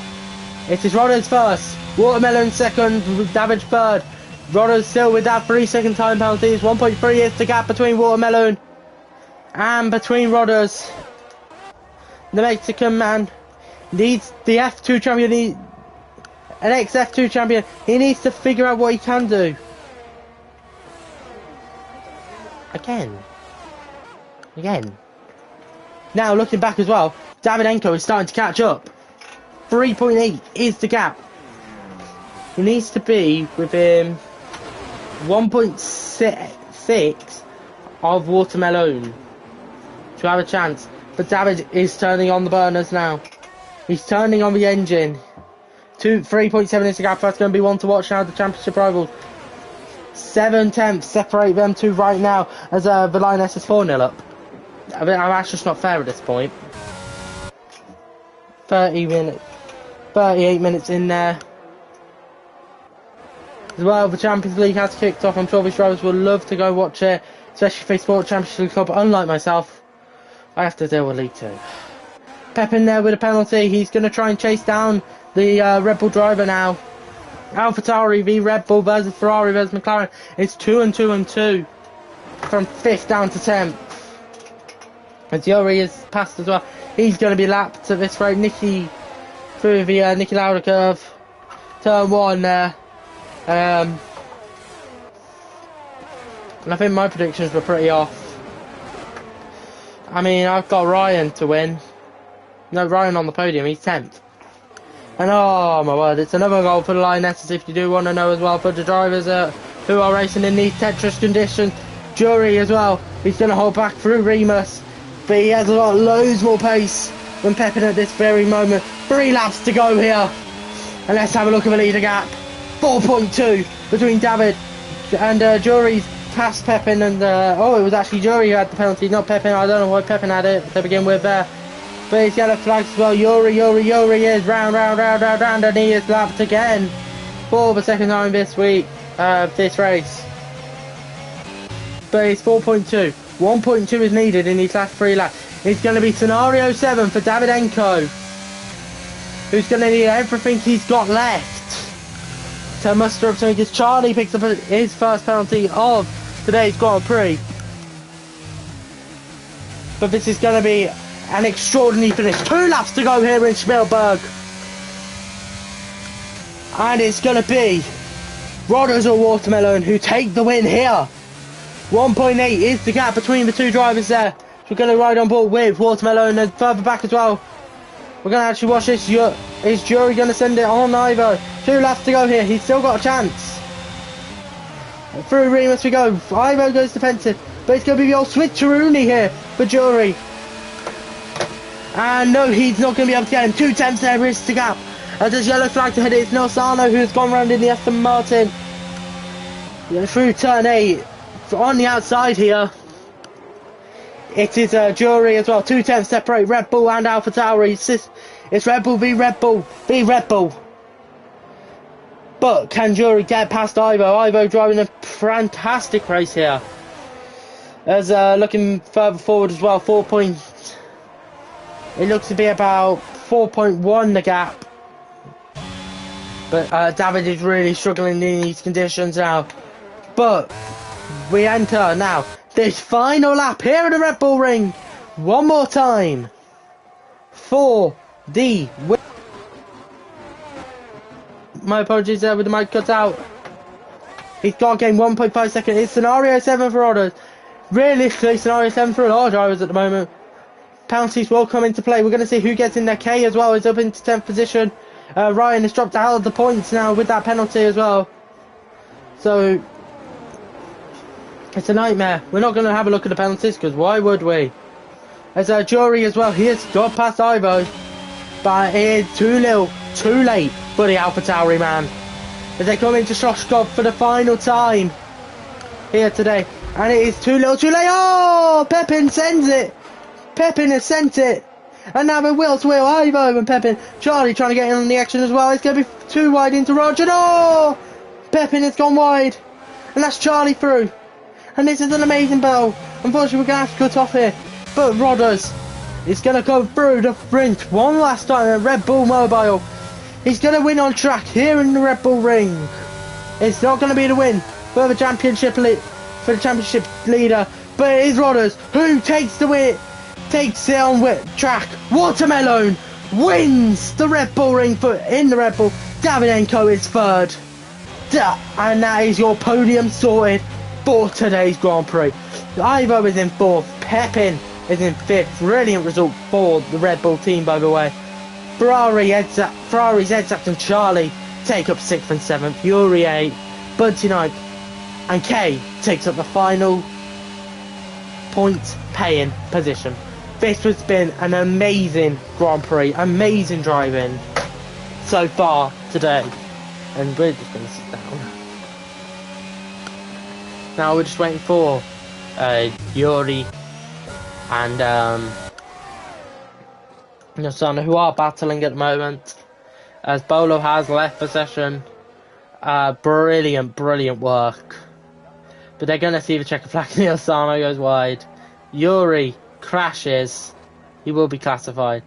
It is Rodders first, Watermelon second, David third. Rodders still with that 3-second time penalty. 1.3 is the gap between Watermelon and between Rodders. The Mexican man needs the F2 champion, an ex-F2 champion. He needs to figure out what he can do. Again. Now looking back as well, Davydenko is starting to catch up. 3.8 is the gap. He needs to be within 1.6 of Watermelon to have a chance. But David is turning on the burners now. He's turning on the engine. 3.7 is the gap. That's going to be one to watch now. The championship rivals. 7/10 separate them two right now as the Lioness is 4-0 up. I mean, that's just not fair at this point. 38 minutes in there. As well, the Champions League has kicked off. I'm sure these drivers will love to go watch it, especially if they support Champions League Club. Unlike myself, I have to deal with League 2. Pep in there with a penalty. He's going to try and chase down the Red Bull driver now. AlphaTauri v Red Bull versus Ferrari versus McLaren. It's 2 and 2 and 2 from 5th down to 10th. As Yuri is passed as well. He's going to be lapped at this rate. Niki through the Niki Lauda curve. Turn 1 there. And I think my predictions were pretty off. I mean, I've got Ryan to win. No, Ryan on the podium, he's 10th. And oh my word, it's another goal for the Lionesses if you do want to know as well, for the drivers who are racing in these tetris conditions. Jury as well, he's going to hold back through Remus, but he has got loads more pace than Pepin at this very moment. 3 laps to go here, and let's have a look at the leader gap. 4.2 between David and Jury's past Pepin, and oh, it was actually Jury who had the penalty, not Pepin. I don't know why Pepin had it to begin with there. But it's yellow flags as well. Yuri is round, and he is lapped again for the second time this week, this race. But it's 4.2. 1.2 is needed in these last 3 laps. It's going to be scenario 7 for Davydenko, who's going to need everything he's got left to muster up something, because Charlie picks up his first penalty of today's Grand Prix. But this is going to be an extraordinary finish. 2 laps to go here in Spielberg. And it's going to be Rodders or Watermelon who take the win here. 1.8 is the gap between the 2 drivers there. So we're going to ride on board with Watermelon, and further back as well. We're going to actually watch this. Is Jury going to send it on Ivo? 2 laps to go here. He's still got a chance. Through Remus we go. Ivo goes defensive. But it's going to be the old switcheroony here for Jury. And no, he's not going to be able to get him. 2 tenths there is the gap. As there's yellow flag to hit it, it's Nelsano who's gone round in the Aston Martin. Through turn 8. On the outside here, it is Jury as well. 2 tenths separate Red Bull and Alpha Tauri. It's Red Bull v Red Bull v Red Bull. But can Jury get past Ivo? Ivo driving a fantastic race here. As looking further forward as well, 4 points. It looks to be about 4.1 the gap. But David is really struggling in these conditions now. But we enter now this final lap here at the Red Bull Ring. One more time for the win. My apologies there with the mic cut out. He's got game 1.5 seconds. It's scenario 7 for others. Realistically, scenario 7 for a lot of drivers at the moment. Penalties will come into play. We're going to see who gets in there. K as well is up into 10th position. Ryan has dropped out of the points now with that penalty as well. So it's a nightmare. We're not going to have a look at the penalties, because why would we? As Jury as well, he has got past Ivo, but it is too little, too late for the Alpha Tauri man. As they come into Shoshkov for the final time here today, and it is too little, too late. Oh, Pepin sends it. Pepin has sent it. And now we're wheel to wheel, Ivo and Pepin. Charlie trying to get in on the action as well. It's going to be too wide into Roger. No! Pepin has gone wide. And that's Charlie through. And this is an amazing battle. Unfortunately, we're going to have to cut off here. But Rodders is going to go through the sprint one last time at Red Bull Mobile. He's going to win on track here in the Red Bull Ring. It's not going to be the win for the championship leader. But it is Rodders who takes the win. Takes it on track. Watermelon wins the Red Bull Ring in the Red Bull. Davydenko is 3rd. And that is your podium sorted for today's Grand Prix. Ivo is in 4th. Pepin is in 5th. Brilliant result for the Red Bull team, by the way. Ferrari's Edzak and Charlie take up 6th and 7th. Yuri 8th. Budsy 9th. And Kay takes up the final point paying position. This has been an amazing Grand Prix, amazing driving so far today. And we're just going to sit down. Now we're just waiting for Yuri and Nelsano, who are battling at the moment. As Bolo has left the session. Brilliant work. But they're going to see the checker flag. Nelsano goes wide. Yuri crashes. He will be classified.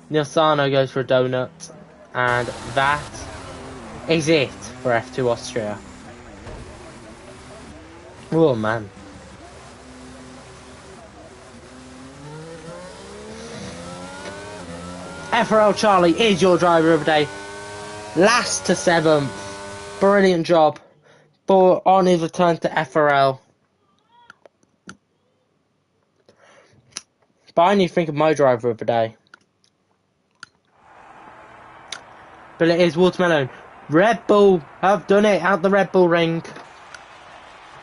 Nelsano goes for a donut. And that is it for F2 Austria. Oh man. FRL Charlie is your driver of the day. Last to 7th. Brilliant job. But on his return to FRL. But I need to think of my driver of the day. but it is Watermelon. Red Bull have done it out the Red Bull ring.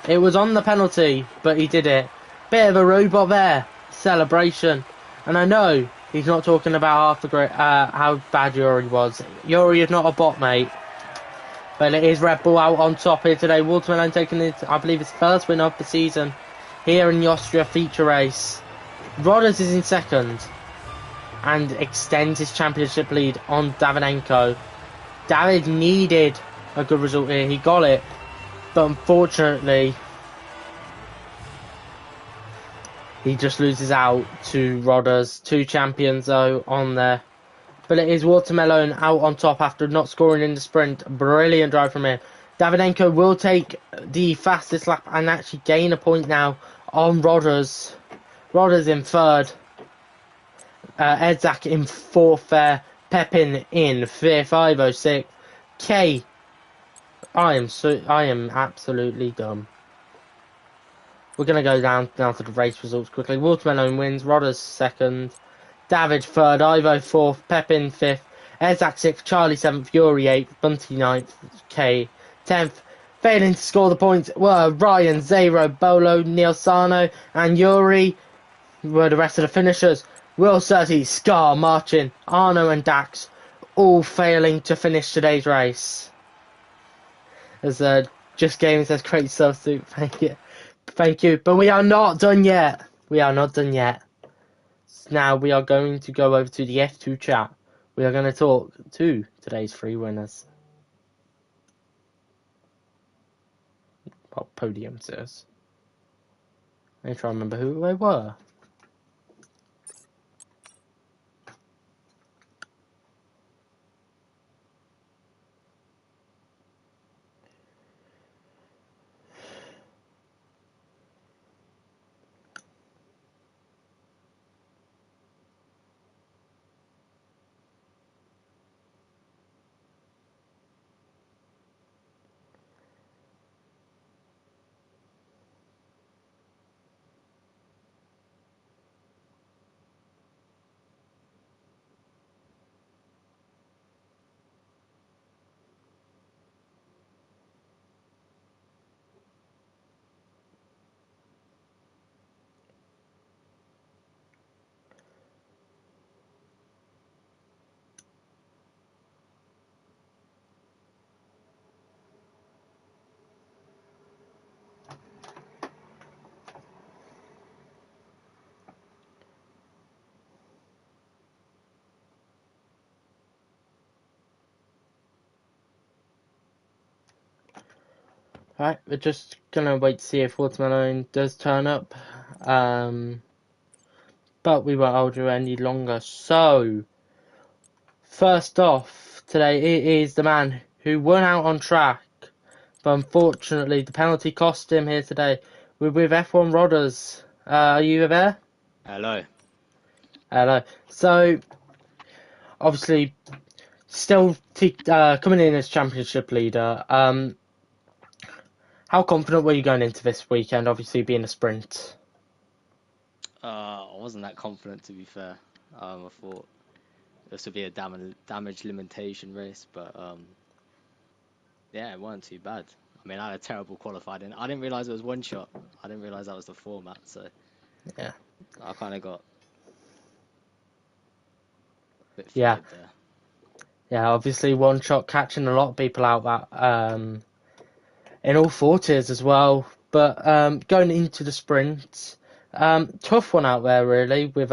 It was on the penalty, but he did it. Bit of a robot there. Celebration. And I know he's not talking about how bad Yuri was. Yuri is not a bot, mate. But it is Red Bull out on top here today. Watermelon taking it, I believe, his first win of the season here in the Austria feature race. Rodders is in second and extends his championship lead on Davidenko. David needed a good result here. He got it. But unfortunately, he just loses out to Rodders. 2 champions, though, on there. But it is Watermelon out on top after not scoring in the sprint. Brilliant drive from him. Davidenko will take the fastest lap and actually gain a point now on Rodders. Rodders in third. Edzak in fourth there. Pepin in fifth. 506. K. I am absolutely dumb. We're going to go down to the race results quickly. Watermelon wins. Rodders second. David third, Ivo fourth, Pepin fifth, Ezak sixth, Charlie seventh, Yuri eighth, Bunty ninth, K 10th. Failing to score the points were Ryan, Zero, Bolo, Neil Sano, and Yuri were the rest of the finishers. Will Surtees, Scar, Marchin, Arno, and Dax all failing to finish today's race. As Just Gaming says, great substitute, thank you. But we are not done yet. Now we are going to go over to the F2 chat. We are going to talk to today's 3 winners. Well, podium says. Let me try to remember who they were. Alright, we're just gonna wait to see if Watermelon does turn up. But we won't hold you any longer. So, first off today, it is the man who won out on track. But unfortunately, the penalty cost him here today. We're with F1 Rodders. Are you there? Hello. So, obviously, still coming in as championship leader. How confident were you going into this weekend, obviously being a sprint? I wasn't that confident, to be fair. I thought this would be a damage limitation race, but yeah, it wasn't too bad. I mean, I had a terrible qualifying. I didn't realise it was one shot. I didn't realise that was the format, so yeah, I kind of got a bit yeah, flattered there. Yeah. Obviously, one shot catching a lot of people out that in all 40s as well. But going into the sprint, tough one out there really, with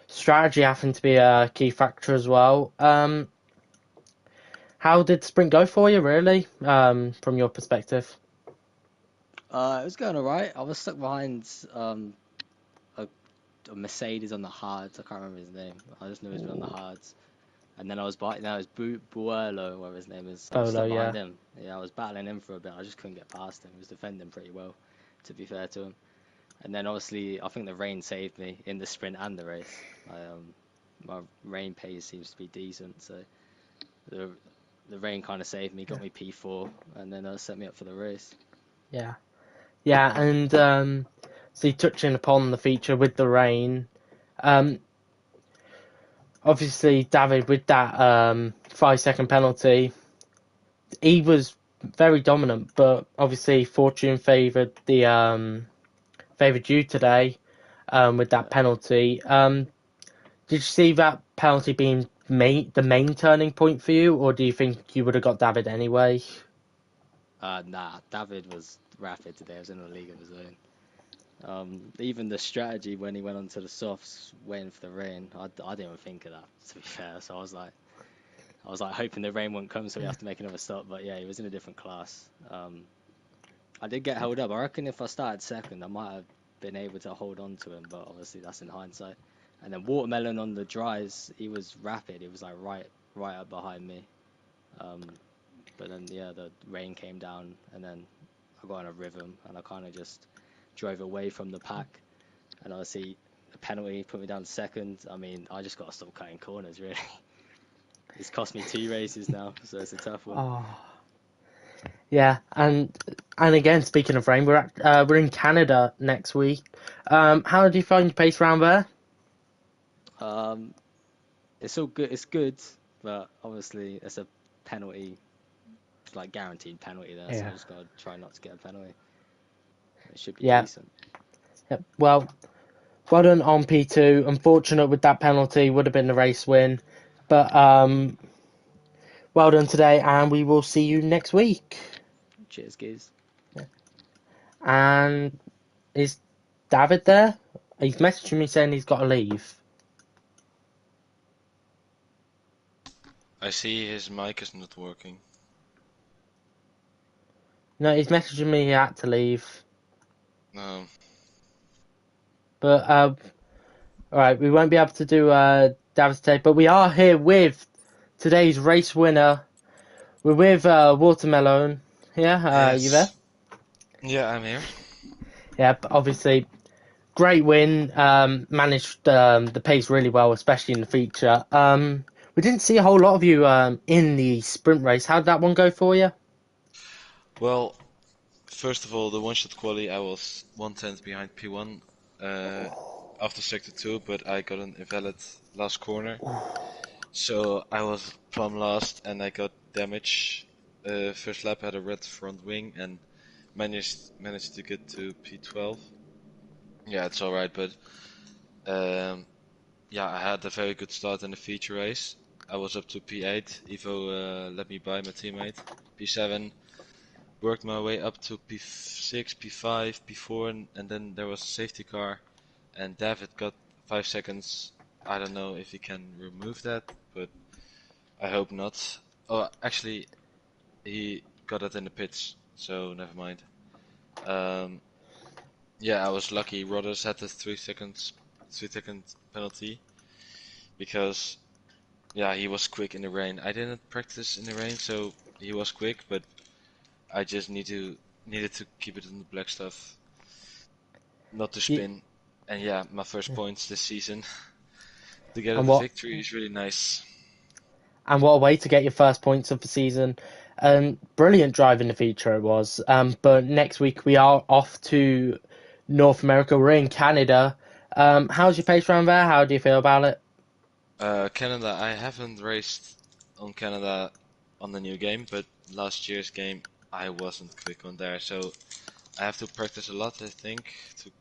strategy having to be a key factor as well. How did the sprint go for you, really, from your perspective? It was going alright. I was stuck behind a Mercedes on the hards. I can't remember his name. I just knew he was on the hards. And then I was Buello, whatever his name is. I was stuck behind him. Yeah, I was battling him for a bit. I just couldn't get past him. He was defending pretty well, to be fair to him. And then obviously, I think the rain saved me in the sprint and the race. My rain pace seems to be decent, so the rain kind of saved me, got me P4, and then set me up for the race. Yeah, and so touching upon the feature with the rain, obviously David, with that 5-second penalty. He was very dominant, but obviously fortune favoured you today with that penalty. Did you see that penalty being the main turning point for you, or do you think you would have got David anyway? Nah, David was rapid today. I was in a league of his own. Even the strategy when he went onto the softs, waiting for the rain, I didn't even think of that, to be fair. So I was like hoping the rain wouldn't come, so we have to make another stop. But yeah, he was in a different class. I did get held up. I reckon if I started second, I might have been able to hold on to him, but obviously that's in hindsight. And then Watermelon on the dries, he was rapid. He was like right up behind me. But then yeah, the rain came down, and then I got in a rhythm, and I kind of just drove away from the pack. And obviously the penalty put me down to second. I mean, I just got to stop cutting corners, really. It's cost me 2 races now, so it's a tough one. Oh, yeah, and again, speaking of rain, we're in Canada next week. How do you find your pace round there? Um, it's all good. It's good, but obviously it's a penalty. It's like guaranteed penalty there, so I Yeah, just gotta try not to get a penalty. It should be yeah. decent. Yep. Well done on P2. Unfortunate with that penalty, would have been the race win, but well done today, and we will see you next week. Cheers, geez. And is David there? He's messaging me saying he's got to leave. I see his mic is not working. No, he's messaging me he had to leave. No. But alright, we won't be able to do David today, but we are here with today's race winner. We're with Watermelon. Yeah, you there? Yes. Yeah, I'm here. Yeah, but obviously, great win. Managed the pace really well, especially in the feature. We didn't see a whole lot of you in the sprint race. How did that one go for you? Well, first of all, the one-shot quali, I was 1/10 behind P1 after sector 2, but I got an invalid last corner. So I was plumb last and I got damage. First lap I had a red front wing and managed to get to P12. Yeah, it's alright, but yeah, I had a very good start in the feature race. I was up to P8. Evo let me by my teammate. P7. Worked my way up to P6, P5, P4, and then there was a safety car, and David got 5 seconds. I don't know if he can remove that, but I hope not. Oh, actually, he got it in the pits, so never mind. Yeah, I was lucky. Rodders had the 3 second penalty because yeah, he was quick in the rain. I didn't practice in the rain, so he was quick, but I just needed to keep it in the black stuff, not to Yeah, spin. And yeah, my first points this season to get and a what victory is really nice. what a way to get your first points of the season. Brilliant drive in the feature it was. But next week we are off to North America. We're in Canada. How's your pace round there? How do you feel about it? Canada, I haven't raced on Canada on the new game, but last year's game I wasn't quick on there, so I have to practice a lot, I think, to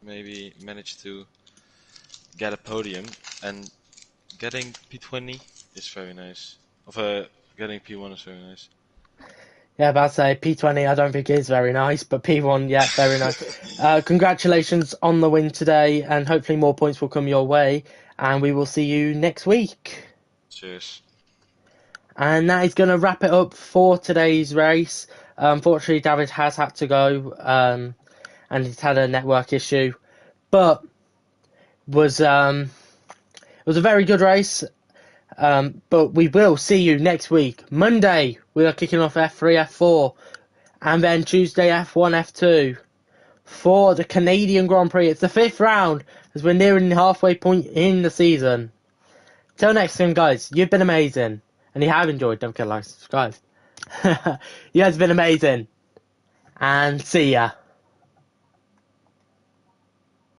maybe manage to get a podium. And getting P20 is very nice. Getting P1 is very nice. Yeah, about to say P20. I don't think is very nice, but P1, yeah, very nice. Congratulations on the win today, and hopefully more points will come your way. And we will see you next week. Cheers. And that is going to wrap it up for today's race. Unfortunately, David has had to go, and he's had a network issue, but was it was a very good race. But we will see you next week. Monday, we are kicking off F3, F4, and then Tuesday, F1, F2 for the Canadian Grand Prix. It's the 5th round as we're nearing the halfway point in the season. Till next time, guys, you've been amazing. And you have enjoyed, don't forget to like, subscribe. You guys have been amazing. And see ya.